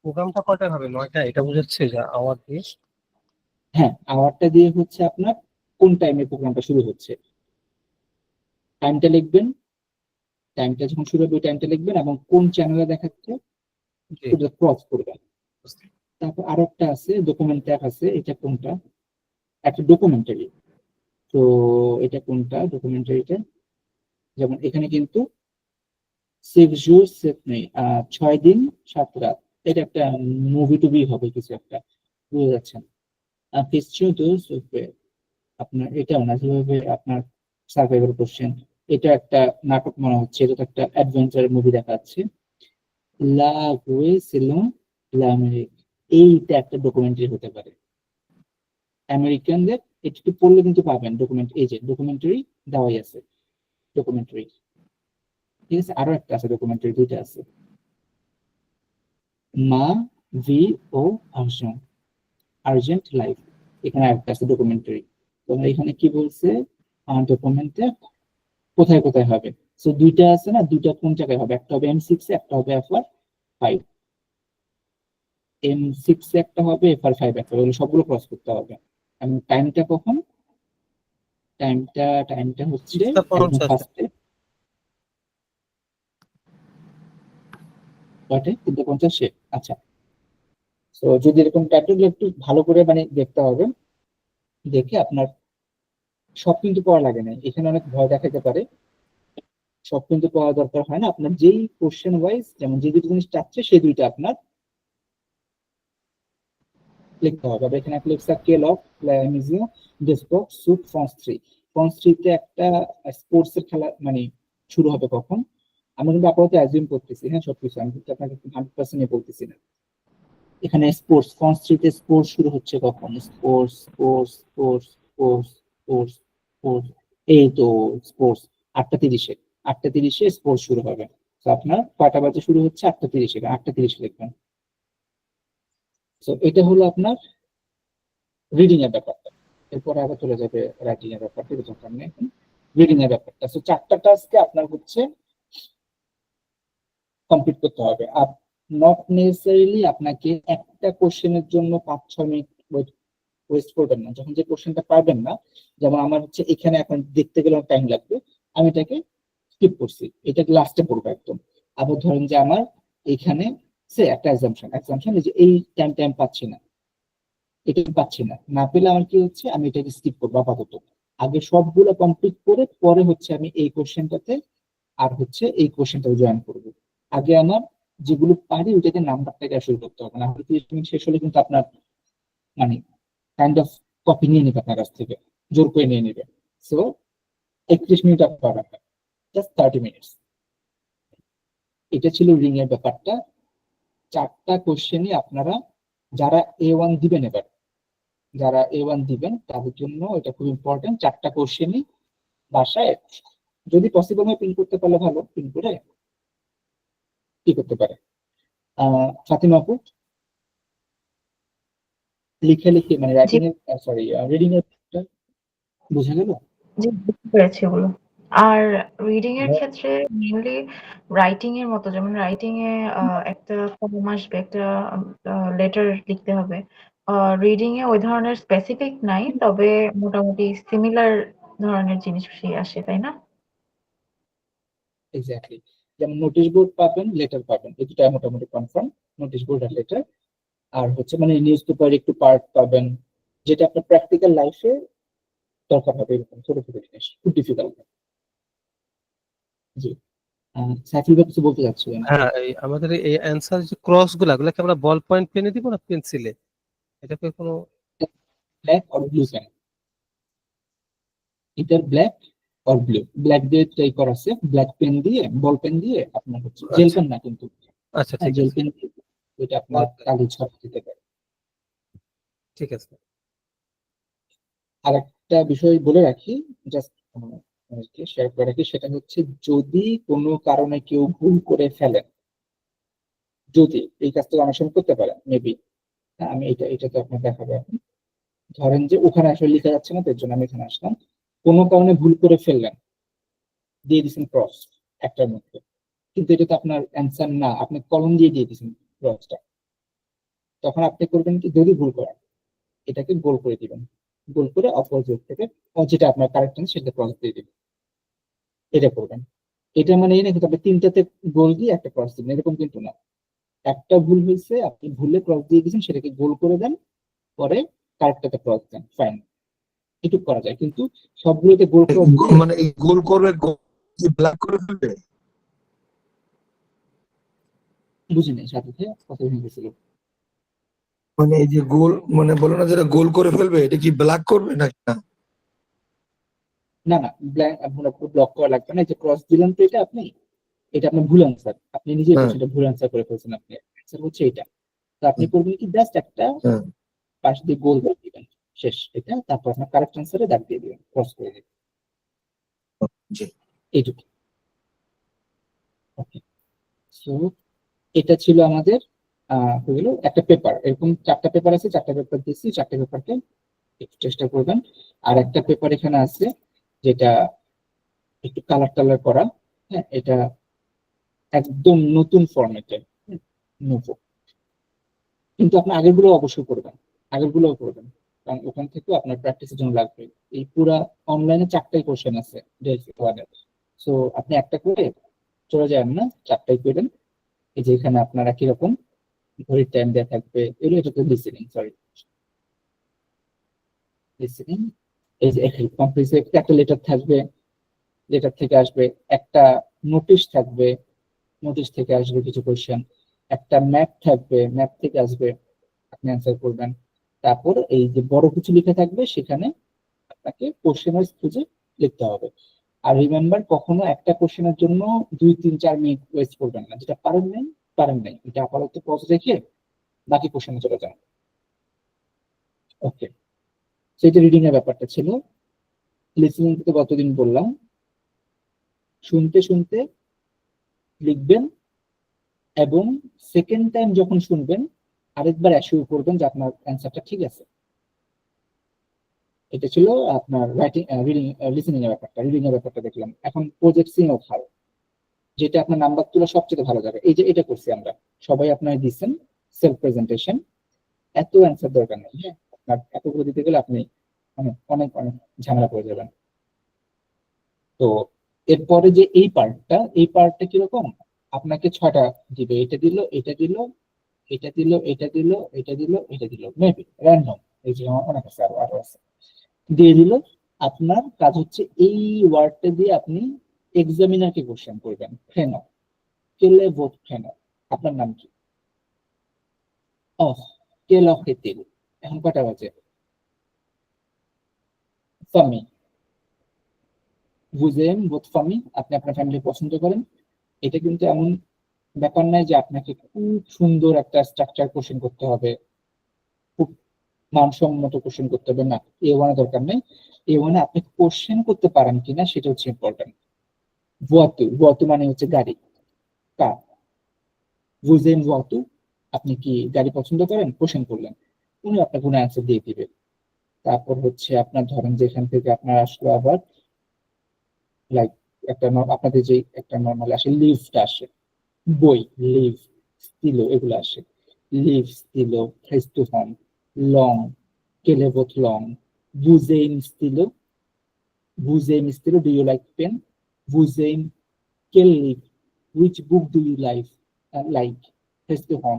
প্রোগ্রামটা কয়টা হবে 9টা এটা বুঝাচ্ছে যে আওয়ার দিয়ে
হ্যাঁ আওয়ারটা দিয়ে হচ্ছে আপনার কোন টাইমে প্রোগ্রামটা শুরু হচ্ছে টাইমটা লিখবেন টাইমটা যখন শুরু হবে ওই টাইমটা লিখবেন এবং কোন চ্যানেলে দেখাচ্ছে ক্রস করবেন তারপর আরেকটা আছে ডকুমেন্ট ট্যাগ আছে এটা কোনটা একটা ডকুমেন্টারি তো এটা কোনটা ডকুমেন্টারিটা যেমন এখানে কিন্তু 6 jours 7 nuits 6 দিন 7 রাত এটা একটা মুভি টুবি হবে কিছু একটা বুঝে যাচ্ছেন ফিস্টুটো সফটওয়্যার আপনার এটাও না, যেভাবে আপনার সার্ভাইভাল কোশ্চেন, এটা একটা নাটক মনে হচ্ছে, এটা তো একটা অ্যাডভেঞ্চার মুভি দেখাচ্ছে। লা গুয়ে সিলন লা আমেরিক, এইটা একটা ডকুমেন্টারি হতে পারে আমেরিকানদের। একটু পড়লে কিন্তু পাবেন ডকুমেন্ট, এই যে ডকুমেন্টারি দেওয়াই আছে, ডকুমেন্টারি। ঠিক আছে, আরো একটা আছে ডকুমেন্টারি, দুইটা আছে। মা ভি ও আর্জেন্ট, আর্জেন্ট লাইফ, এখানে একটা আছে ডকুমেন্টারি। তোমরা এখানে কি বলছে, ডকুমেন্টে কোথায় কোথায় হবে। সো দুইটা আছে না, দুইটা কোন জায়গায় হবে, একটা হবে M6 এ, একটা হবে FR5। M6 এ একটা হবে, FR5 একটা হবে, সবগুলো ক্রস করতে হবে। এবং টাইমটা কখন, টাইমটা হচ্ছে
3:50
একদম ফার্স্টে, কয়টায়, 3:50। আচ্ছা, তো যদি এরকম টাইটেল একটু ভালো করে মানে দেখতে হবে, দেখে আপনার সব কিন্তু পড়া লাগে না, এখানে অনেক ভয় দেখাতে পারে, সব কিন্তু পড়া দরকার হয় না। আপনার যেই কোশ্চেন ওয়াইজ, যেমন যে দুটো জিনিস চাচ্ছে সেই দুইটা আপনার লিখতে হবে। আবার এখানে একটা লিখছে কেল অফ মিউজিয়াম ডেস্কটপ সুট ফ্রান্স 3 তে একটা স্পোর্টস এর খেলা মানে শুরু হবে কখন। আমি কিন্তু আপাতত অ্যাজিউম করতেছি, হ্যাঁ, সবকিছু আমি কিন্তু আপনাকে 100% বলতেছি না। এখানে স্পোর্টস ফ্রান্স 3 তে স্পোর্টস শুরু হচ্ছে কখন, sports sports sports sports sports sports, এই তো স্পোর্টস 8:30-এ, 8:30-এ স্পোর্টস শুরু হবে। তো আপনার কয়টা বাজে শুরু হচ্ছে, 8:30-এ, 8:30 লিখবেন। তো এটা হলো আপনার রিডিং এর ব্যাপারটা। এরপরে আবার চলে যাবে রাইটিং এর ব্যাপারটা, এটা দরকার নেই। রিডিং এর ব্যাপারটা, তো 4টা টাস্কে আপনার হচ্ছে কমপ্লিট করতে হবে। আর নট নেসেসারিলি আপনাকে একটা কোশ্চেনের জন্য 5-6 মিনিট ওয়েস্ট করবেন না। যখন যে কোশ্চেনটা পারবেন না, যেমন আমার হচ্ছে এখানে এখন দেখতে গেলে টাইম লাগবে, আমি এটাকে স্কিপ করছি, এটাকে লাস্টে পড়বো একদম। আবার ধরেন যে আমার এখানে সে একটা এক্সাম্পশন যে এই টাইম পাচ্ছি না, এটা পাচ্ছি না, না পেলে আমার কি হচ্ছে, আমি এটাকে স্কিপ করবো আপাতত। আগে সবগুলো কমপ্লিট করে পরে হচ্ছে আমি এই কোশ্চেনটাতে আর হচ্ছে এই কোশ্চেনটাতে জয়েন করবো। আগে আমার যেগুলো পারি ওইটাতে নাম্বারটাকে শুরু করতে হবে, না হলে 30 মিনিট শেষ হলে কিন্তু আপনার মানে কাইন্ড অফ কপি নিয়ে নেবে আপনার কাছ থেকে, জোর করে নিয়ে নেবে। সো 31 মিনিট আপনার রাখা, জাস্ট 30 মিনিটস। এটা ছিল রিং এর ব্যাপারটা। 4টা কোশ্চেনই আপনারা যারা A1 দিবেন, এবার যারা A1 দিবেন তাদের জন্য এটা খুব ইম্পর্টেন্ট। 4টা কোশ্চেনই বাসায় যদি পসিবল হয় প্রিন্ট করতে পারলে ভালো, প্রিন্ট করে কি করতে পারে ফাতিমা আপু, লিখে লিখে মানে
জি,
রাইটিং এর, সরি রিডিং এর বুঝে গেল।
জি, বুঝতে পেরেছি ওগুলো। আর রিডিং এর ক্ষেত্রে মেইনলি রাইটিং এর মতো, যেমন রাইটিং এ একটা ফর্ম আসবে, একটা লেটার লিখতে হবে। রিডিং এ ওই ধরনের স্পেসিফিক নাই, তবে মোটামুটি সিমিলার ধরনের জিনিসই আসে, তাই না?
এক্স্যাক্টলি, যেমন নোটিশ বোর্ড পাবেন, লেটার পাবেন, এই দুটা মোটামুটি কনফার্ম, নোটিশ বোর্ড আর লেটার। আর হচ্ছে মানে নিউজ পেপার একটু পার্ট পাবেন, যেটা আপনার প্র্যাকটিক্যাল লাইফে দরকার হবে, এরকম ছোট ছোট জিনিস, খুব ডিফিকাল্ট। জি, সাইফুল ভাই কিছু বলতে চাচ্ছিলেন।
হ্যাঁ, এই আমাদের এই অ্যান্সার যে ক্রস গুলাকে আমরা বল পয়েন্ট পেনে দিব না পেন্সিলে, এটাকে কোনো
ব্ল্যাক আর ব্লু পেন, এটার ব্ল্যাক আর ব্লু, ব্ল্যাক দিয়ে ট্রাই করা আছে, ব্ল্যাক পেন দিয়ে, বল পেন দিয়ে আপনার হচ্ছে, জেল
আচ্ছা
পেন না কিন্তু,
আচ্ছা, ঠিক
জেল
আছে,
পেন দিয়ে এটা আপনার কাগজ ছাপা দিতে পারে।
ঠিক আছে।
আর একটা বিষয় বলে রাখি, জাস্ট শেয়ার করে রাখি, সেটা হচ্ছে যদি কোনো কারণে কেউ ভুল করে ফেলেন, যদি এই কাজটা অনেক সময় করতে পারেন মেবি, আমি এটা তো আপনার দেখাবো এখন। ধরেন যে ওখানে আসলে লেখা যাচ্ছে না, তার জন্য আমি এখানে আসলাম, কোনো কারণে ভুল করে ফেললেন, দিয়ে দিচ্ছেন ক্রস একটার মধ্যে, কিন্তু এটা তো আপনার অ্যান্সার না, আপনি কলম দিয়ে দিয়েছেন ক্রসটা। তখন আপনি করবেন কি, যদি ভুল করেন এটাকে গোল করে দিবেন, গোল করে অপোজিট থেকে যেটা আপনার কারেক্ট আছে সেটা ক্রস দিয়ে দিবেন, এটা করবেন। এটা মানে এই না কিন্তু আপনি 3টাতে গোল দিয়ে একটা ক্রস দিবেন, এরকম কিন্তু না। একটা ভুল হয়েছে, আপনি ভুলে ক্রস দিয়ে দিয়েছেন, সেটাকে গোল করে দেন, পরে কারেক্টটাতে ক্রস দেন, ফাইন, এটুক করা যায়। কিন্তু সবগুলোতে গোল ক্রস দিয়ে
মানে এই গোল করবে, ব্ল্যাক করে ফেলবে।
বুঝি নাই, সাথে কথা হয়ে গেছিল।
মানে এই যে গোল, মানে বলো না যেটা গোল করে ফেলবে, এটা কি ব্ল্যাক করবে নাকি না?
না না, ব্ল্যাঙ্ক আপনার ব্লক করা লাগবে না। এই যে ক্রস দিলেন তো এটা আপনার ভুল অ্যান্সার, আপনি নিজেই
হ্যাঁ
বলছেন এটা ভুল অ্যান্সার করে ফেলছেন আপনি, অ্যান্সার হচ্ছে এটা। তো আপনি
হ্যাঁ
করবেন কি, জাস্ট একটা
হ্যাঁ,
পাশ দিয়ে গোল করে দিবেন, শেষ এটা। তারপর আপনার কারেক্ট অ্যান্সারে দাগ দিয়ে দিবেন, ক্রস করে দিবেন,
জি।
এইটুকু। ওকে, সো এটা ছিল আমাদের হলো একটা পেপার। এরকম 4টা পেপার আছে, 4টা পেপার দিচ্ছি, 4টা পেপারকে একটু চেষ্টা করবেন। আর একটা পেপার এখানে আছে যেটা একটু কালার টালার করা, হ্যাঁ, এটা একদম নতুন ফরম্যাটে, নতুন। কিন্তু আপনি আগেরগুলো অবশ্যই করবেন, আগেরগুলোও করবেন, কারণ ওখান থেকে আপনার প্র্যাকটিসের জন্য লাগবে। এই পুরা অনলাইনে 4টাই কোশ্চেন আছে ওয়ানের, সো আপনি একটা করে চলে যাবেন না, 4টাই করেন। এই যে এখানে আপনারা কিরকম ঘড়ির টাইম দেওয়া থাকবে, এগুলো এটা তো লিসেনিং, সরি লিসেনিং। এই যে কম্প্রিহেন্সিভ একটা লেটার থাকবে, লেটার থেকে আসবে একটা নোটিশ থাকবে, নোটিশ থেকে আসবে কিছু কোশ্চেন, একটা ম্যাপ থাকবে, ম্যাপ থেকে আসবে, আপনি অ্যান্সার করবেন। তারপর এই যে বড় কিছু লিখে থাকবে, সেখানে আপনাকে কোশ্চেন ওয়াইজ খুঁজে লিখতে হবে। আর রিমেম্বার, কখনো একটা কোশ্চেনের জন্য 2-3-4 মিনিট ওয়েস্ট করবেন না, যেটা পারেন নাই পারেন নাই, এটা আপাতত পজ রেখে বাকি কোশ্চেনে চলে যান। ওকে, সেটা রিডিং এর ব্যাপারটা ছিল। লিসেনিং তো গতদিন বললাম, শুনতে শুনতে লিখবেন, এবং সেকেন্ড টাইম যখন শুনবেন আরেকবার অ্যাসিওর করবেন যে আপনার অ্যান্সারটা ঠিক আছে। এটা ছিল আপনার রাইটিং, রিডিং, লিসেনিং এর ব্যাপারটা। রিডিং এর ব্যাপারটা দেখলাম, এখন প্রজেক্টিং ও ভালো, যেটা আপনার নাম্বার তোলা সবচেয়ে ভালো যাবে। এই যে এটা করছি আমরা, সবাই আপনারা দিচ্ছেন সেলফ প্রেজেন্টেশন, এত অ্যান্সার দরকার নেই, হ্যাঁ, আপনার এতগুলো দিতে গেলে আপনি অনেক অনেক অনেক ঝামেলা পড়ে যাবেন। তো এরপরে যে এই পার্টটা কিরকম, আপনাকে 6টা দিবে, এটা দিল, এটা দিল, এটা দিল, এটা দিল, এটা দিল, এটা দিল, মেবি র্যান্ডম, এই যে অনেক আছে, আরো আরো আছে, দিয়ে দিল। আপনার কাজ হচ্ছে এই ওয়ার্ডটা দিয়ে আপনি এক্সামিনারকে কোশ্চেন করবেন। ফ্রেনো, কেলে ভোট ফ্রেনো, আপনার নাম কি? অফ, কেল অফ হেতিল, এখন কটা বাজে? ফামি, বুঝেন বোধ ফামি, আপনি আপনার ফ্যামিলি পছন্দ করেন। এটা কিন্তু এমন ব্যাপার নাই যে আপনাকে খুব সুন্দর একটা স্ট্রাকচার কোশ্চেন করতে হবে, খুব মানসম্মত কোশ্চেন করতে হবে, না, A1 দরকার নেই। A1 আপনি কোশ্চেন করতে পারেন কিনা সেটা হচ্ছে ইম্পর্টেন্ট। ভুয়াতু, ভুয়াতু মানে হচ্ছে গাড়ি, কার। বুঝেন ভুয়াতু, আপনি কি গাড়ি পছন্দ করেন, কোশ্চেন করলেন, উনি আপনাকে কোনো অ্যান্সার দিয়ে দিবে। তারপর হচ্ছে আপনার ধরেন যেখান থেকে আপনার আসলো আবার, লাইক একটা আপনাদের যে একটা নর্মাল আসে, লিফট আসে, বই, লিভ, স্টিলো, এগুলো আসে। লিভ, স্টিলো, ফেস টু হোম, লং, কেলেভোট লং, বুঝেইন স্টিলো, বুঝেইন স্টিলো, ডু ইউ লাইক পেন, বুঝেইন কেল লিভ, which book do you like, ফেস টু হোম,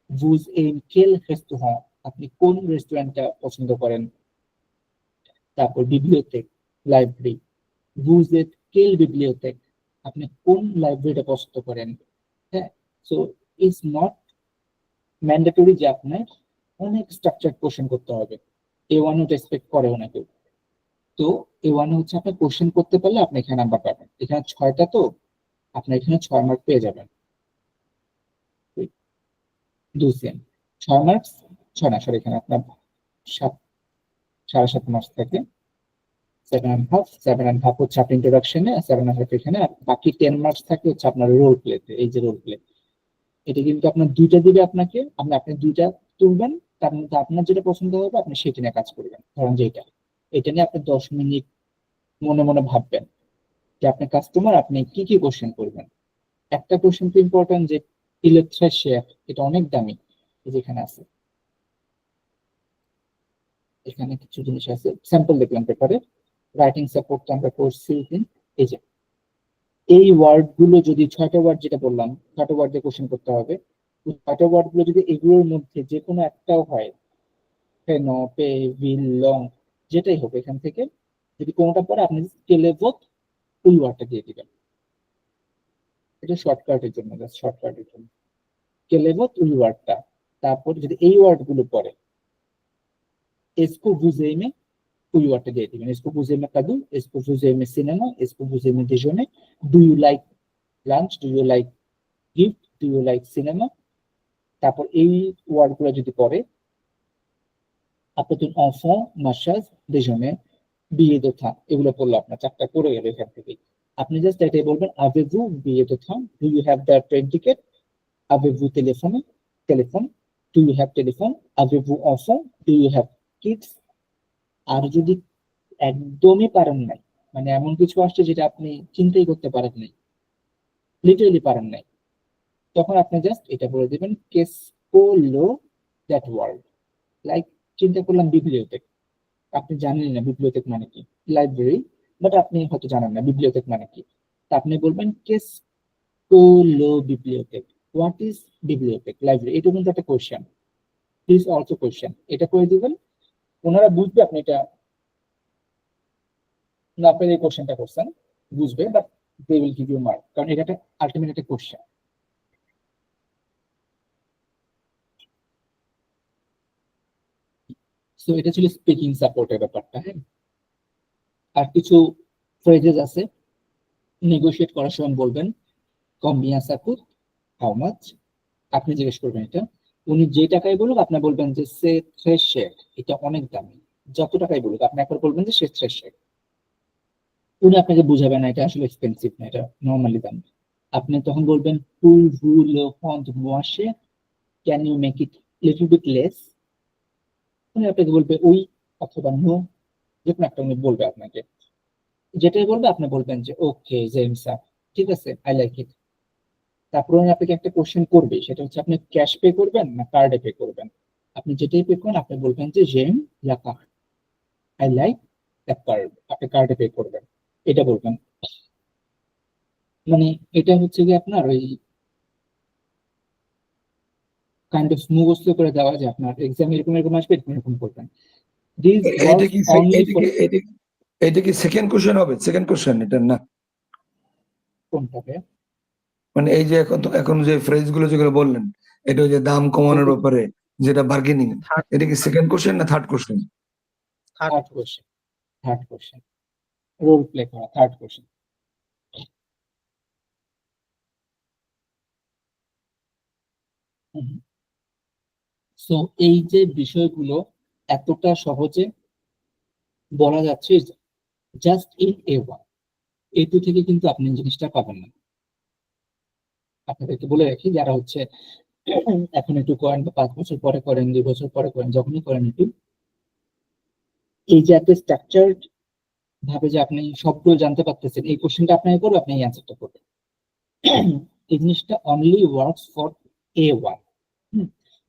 বুঝেইন কেল ফেস টু হোম, আপনি কোন রেস্টুরেন্টটা পছন্দ করেন। তারপর বিবলিওতেক, লাইব্রেরি, বুঝেট কেল বিবলিওতেক, আপনি কোন লাইব্রেরিটা পছন্দ করেন। হ্যাঁ, সো ইটস নট ম্যান্ডেটরি যে আপনার অনেক স্ট্রাকচার কোশ্চেন করতে হবে। A1 ওটা এক্সপেক্ট করে অনেকে। তো A1 হচ্ছে আপনি কোশ্চেন করতে পারলে আপনি এখানে নাম্বার পাবেন। এখানে 6টা, তো আপনার এখানে 6 মার্ক পেয়ে যাবেন। 2 সেম 6 মার্কস, 6 না সরি, এখানে আপনার 7, 7.5 মার্কস থাকে। 7.5, 7.5 হচ্ছে আপনার ইন্ট্রোডাকশনে, 7.5 এখানে, আর বাকি 10 মার্কস থাকে হচ্ছে আপনার রোল প্লেতে। এই যে রোল প্লে, এটা কিন্তু আপনার 2টা দিবে আপনাকে, আপনি 2টা তুলবেন, তার মধ্যে আপনার যেটা পছন্দ হবে আপনি সেটা নিয়ে কাজ করবেন। ধরেন যে এটা নিয়ে আপনি 10 মিনিট মনে মনে ভাববেন যে আপনি কাস্টমার, আপনি কি কি কোশ্চেন করবেন। একটা কোশ্চেন তো ইম্পর্টেন্ট, যে ইলেকট্রা শেয়ার, এটা অনেক দামি, যেখানে আছে, এখানে কিছু জিনিস আছে, স্যাম্পল দেখলাম পেপারে। রাইটিং সাপোর্ট তো আমরা করছি, এই যে এই ওয়ার্ড গুলো যদি 6টা ওয়ার্ড যেটা বললাম, 6টা ওয়ার্ড দিয়ে কোশ্চেন করতে হবে, 6টা ওয়ার্ড গুলো যদি এগুলোর মধ্যে যে কোনো একটাও হয়, ফেনো, পে, উইল, লং, যেটাই হোক, এখান থেকে যদি কোনোটা পরে আপনি কেলেভোত ওই ওয়ার্ডটা দিয়ে দিবেন। এটা শর্টকাটের জন্য, জাস্ট শর্টকাটের জন্য কেলেভোত ওই ওয়ার্ডটা, তারপর যদি এই ওয়ার্ড গুলো পড়ে এসকো vous aimez ওই ওয়ার্ডটা দিয়ে দিবেন Essco vous aimez cadeau Essco vous aimez cinéma Essco vous aimez déjeuner do you like lunch do you like gift do you like cinema তারপর এই ওয়ার্ড গুলো যদি পড়ে আপনার enfant massage déjeuner billet de train এগুলো পড়লো আপনার 4টা করে গেল এখান থেকে আপনি জাস্ট এটাই বলবেন avez-vous billet de train do you have the train ticket avez-vous téléphone do you have telephone avez-vous enfant do you have kids আর যদি একদমই পারেন নাই মানে এমন কিছু আসছে যেটা আপনি চিন্তাই করতে পারেন নাই লিটারালি পারেন নাই তখন আপনি জাস্ট এটা বলে দিবেন কেসকোলো দ্যাট ওয়ার্ড লাইক চিন্তা করলাম বিবলিওটেক আপনি জানেন না বিবলিওটেক মানে কি লাইব্রেরি বাট আপনি হয়তো জানেন না বিবলিওটেক মানে কি তা আপনি বলবেন কেসকোলো বিবলিওটেক হোয়াট ইজ বিবলিওটেক লাইব্রেরি এটা কিন্তু একটা কোয়েশ্চেন প্লিজ অলসো কোয়েশ্চেন এটা করে দিবেন ওনারা বুঝবে আপনি এটা না আপনি এই কোশ্চেনটা করছেন বুঝবে but they will give you mark কারণ এটা একটা আলটিমেট একটা কোশ্চেন সো এটা ছিল স্পিকিং সাপোর্টের ব্যাপারটা হ্যাঁ আর কিছু ফ্রেজেস আছে নেগোশিয়েট করার সময় বলবেন কম্বিয়া সাকুত হাউ মাচ আপনি জিজ্ঞেস করবেন এটা উনি যে টাকায় বলুক আপনি বলবেন যে সে থ্রেশেড এটা অনেক দামি যত টাকায় বলুক আপনি একবার বলবেন যে সে থ্রেশেড উনি আপনাকে বুঝাবে না এটা আসলে এক্সপেন্সিভ না এটা নর্মালি দাম আপনি তখন বলবেন pouvez-vous le rendre moins cher can you make it little bit less উনি আপনাকে বলবে ওই অথবা নো যে কোনো একটা উনি বলবে আপনাকে যেটাই বলবে আপনি বলবেন যে ওকে জেমসা ঠিক আছে আই লাইক ইট তারপর উনি আপনাকে একটা কোশ্চেন করবে সেটা হচ্ছে আপনি ক্যাশ পে করবেন না কার্ডে পে করবেন আপনি যেটাই পে করেন আপনি বলবেন যে জেম লা card I like that card আপনি কার্ডে পে করবেন এটা বলবেন মানে এটা হচ্ছে কি আপনার ওই কাইন্ড অফ মুখস্থ করে দেওয়া যে আপনার এক্সাম এরকম এরকম আসবে এরকম করবেন দিস
এটা কি
অনলি ফর
এটা কি সেকেন্ড কোশ্চেন হবে সেকেন্ড কোশ্চেন এটা না
কোনটাকে
মানে এই যে এখন যে ফ্রেজ গুলো যেগুলো বললেন এটা ওই যে দাম কমানোর ব্যাপারে যেটা বার্গেনিং এটা কি সেকেন্ড কোশ্চেন না third question
third question role play করা থার্ড কোশ্চেন সো এই যে বিষয়গুলো এতটা সহজে বলা যাচ্ছে জাস্ট ইন A1 A2 থেকে কিন্তু আপনি জিনিসটা পাবেন না আপনাদেরকে বলে রাখি যারা হচ্ছে এখন একটু করেন বা 5 বছর পরে করেন 2 বছর পরে করেন যখনই করেন একটু এই যে একটা স্ট্রাকচার্ড ভাবে যে আপনি সবগুলো জানতে পারতেছেন এই কোশ্চেনটা আপনাকে করবে আপনি এই অ্যান্সারটা করবেন এই জিনিসটা অনলি ওয়ার্কস ফর A1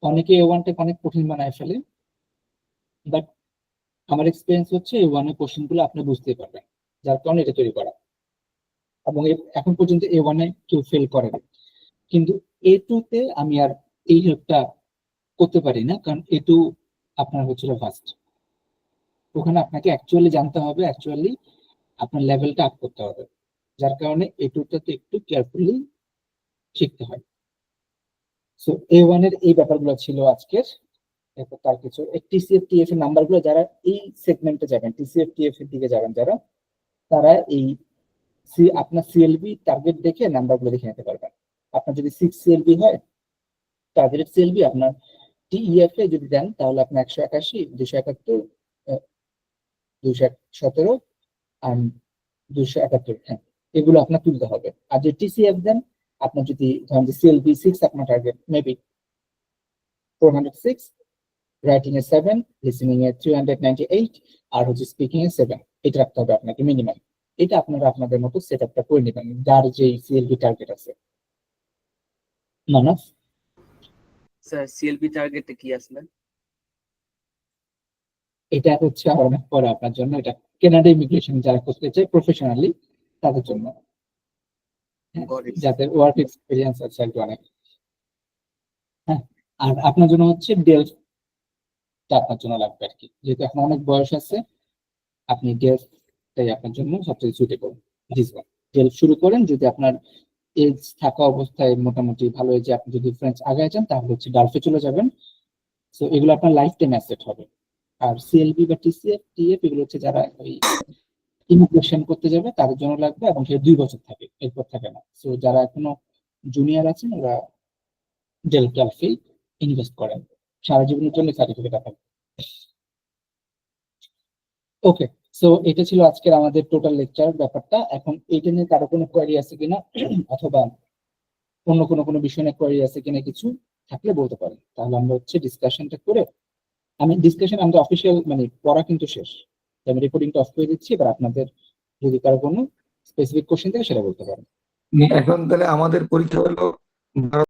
অনেকে A1টাকে অনেক কঠিন বানায় ফেলে বাট আমার এক্সপিরিয়েন্স হচ্ছে A1 এর কোশ্চেন গুলো আপনি বুঝতে পারবেন যার কারণে এটা তৈরি করা এবং এখন পর্যন্ত A1 এ কেউ ফেল করে না কিন্তু A2 তে আমি আর এই হেল্পটা করতে পারি না কারণ A2 আপনার হচ্ছিল ফার্স্ট ওখানে আপনাকে অ্যাকচুয়ালি জানতে হবে অ্যাকচুয়ালি আপনার লেভেলটা আপ করতে হবে যার কারণে A2টাতে একটু কেয়ারফুলি শিখতে হয় সো A1 এর এই ব্যাপারগুলো ছিল আজকের এরপর তার কিছু TCF TF এর নাম্বারগুলো যারা এই সেগমেন্টে যাবেন TCF TF এর দিকে যাবেন যারা তারা এই আপনার CLB টার্গেট দেখে নাম্বারগুলো দেখে নিতে পারবেন আপনার যদি 6 CLB হয় টার্গেটেড CLB আপনার TEF এ যদি দেন তাহলে আপনার 181 271 217 আর 271 হ্যাঁ এগুলো আপনার তুলতে হবে আর যে TCF দেন আপনার যদি ধরেন যে CLB 6 আপনার টার্গেট মেবি 406 রাইটিং এ 7 লিসেনিং এ 398 আর হচ্ছে স্পিকিং এ 7 এটা রাখতে হবে আপনাকে মিনিমাম এটা আপনারা আপনাদের মতো সেটআপটা করে নেবেন যার যে CLB টার্গেট আছে মানস
স্যার সিএলবি টার্গেটটা কি আসলে
এটা হচ্ছে আর অনেক পরে আপনার জন্য এটা কানাডা ইমিগ্রেশন যারা করতে চায় প্রফেশনালি তাদের জন্য যাদের ওয়ার্ক এক্সপেরিয়েন্স আছে একটু অনেক হ্যাঁ আর আপনার জন্য হচ্ছে ডেলটা আপনার জন্য লাগবে আর কি যেহেতু এখন অনেক বয়স আছে আপনি ডেলটাই আপনার জন্য সবচেয়ে সুটেবল দিস ওয়ান ডেল শুরু করেন যদি আপনার এজ থাকা অবস্থায় মোটামুটি ভালো এজে আপনি যদি ফ্রেঞ্চ আগায় যান তাহলে হচ্ছে ডালফে চলে যাবেন। সো এগুলো আপনার লাইফ টাইম অ্যাসেট হবে। আর সিএলবি বা টিসিএফ টিএফ এগুলো হচ্ছে যারা ওই ইমিগ্রেশন করতে যাবে তাদের জন্য লাগবে, এবং সেটা 2 বছর থাকে, এরপর থাকে না। সো যারা এখনো জুনিয়র আছেন ওরা ডালফে ইনভেস্ট করেন, সারা জীবনের জন্য সার্টিফিকেট আছে। ওকে, সো এটা ছিল আজকের আমাদের টোটাল লেকচার ব্যাপারটা। এখন এইটা নিয়ে কারো কোনো কোয়ারি আছে কিনা অথবা অন্য কোনো বিষয় নিয়ে কোয়ারি আছে কিনা কিছু থাকলে বলতে পারেন, তাহলে আমরা হচ্ছে ডিসকাশনটা করে আমাদের অফিসিয়াল মানে পড়া কিন্তু শেষ, আমি রেকর্ডিংটা অফ করে দিচ্ছি। এবার আপনাদের যদি কারো কোনো স্পেসিফিক কোশ্চেন থাকে সেটা বলতে পারেন।
এখন তাহলে আমাদের পরীক্ষা হলো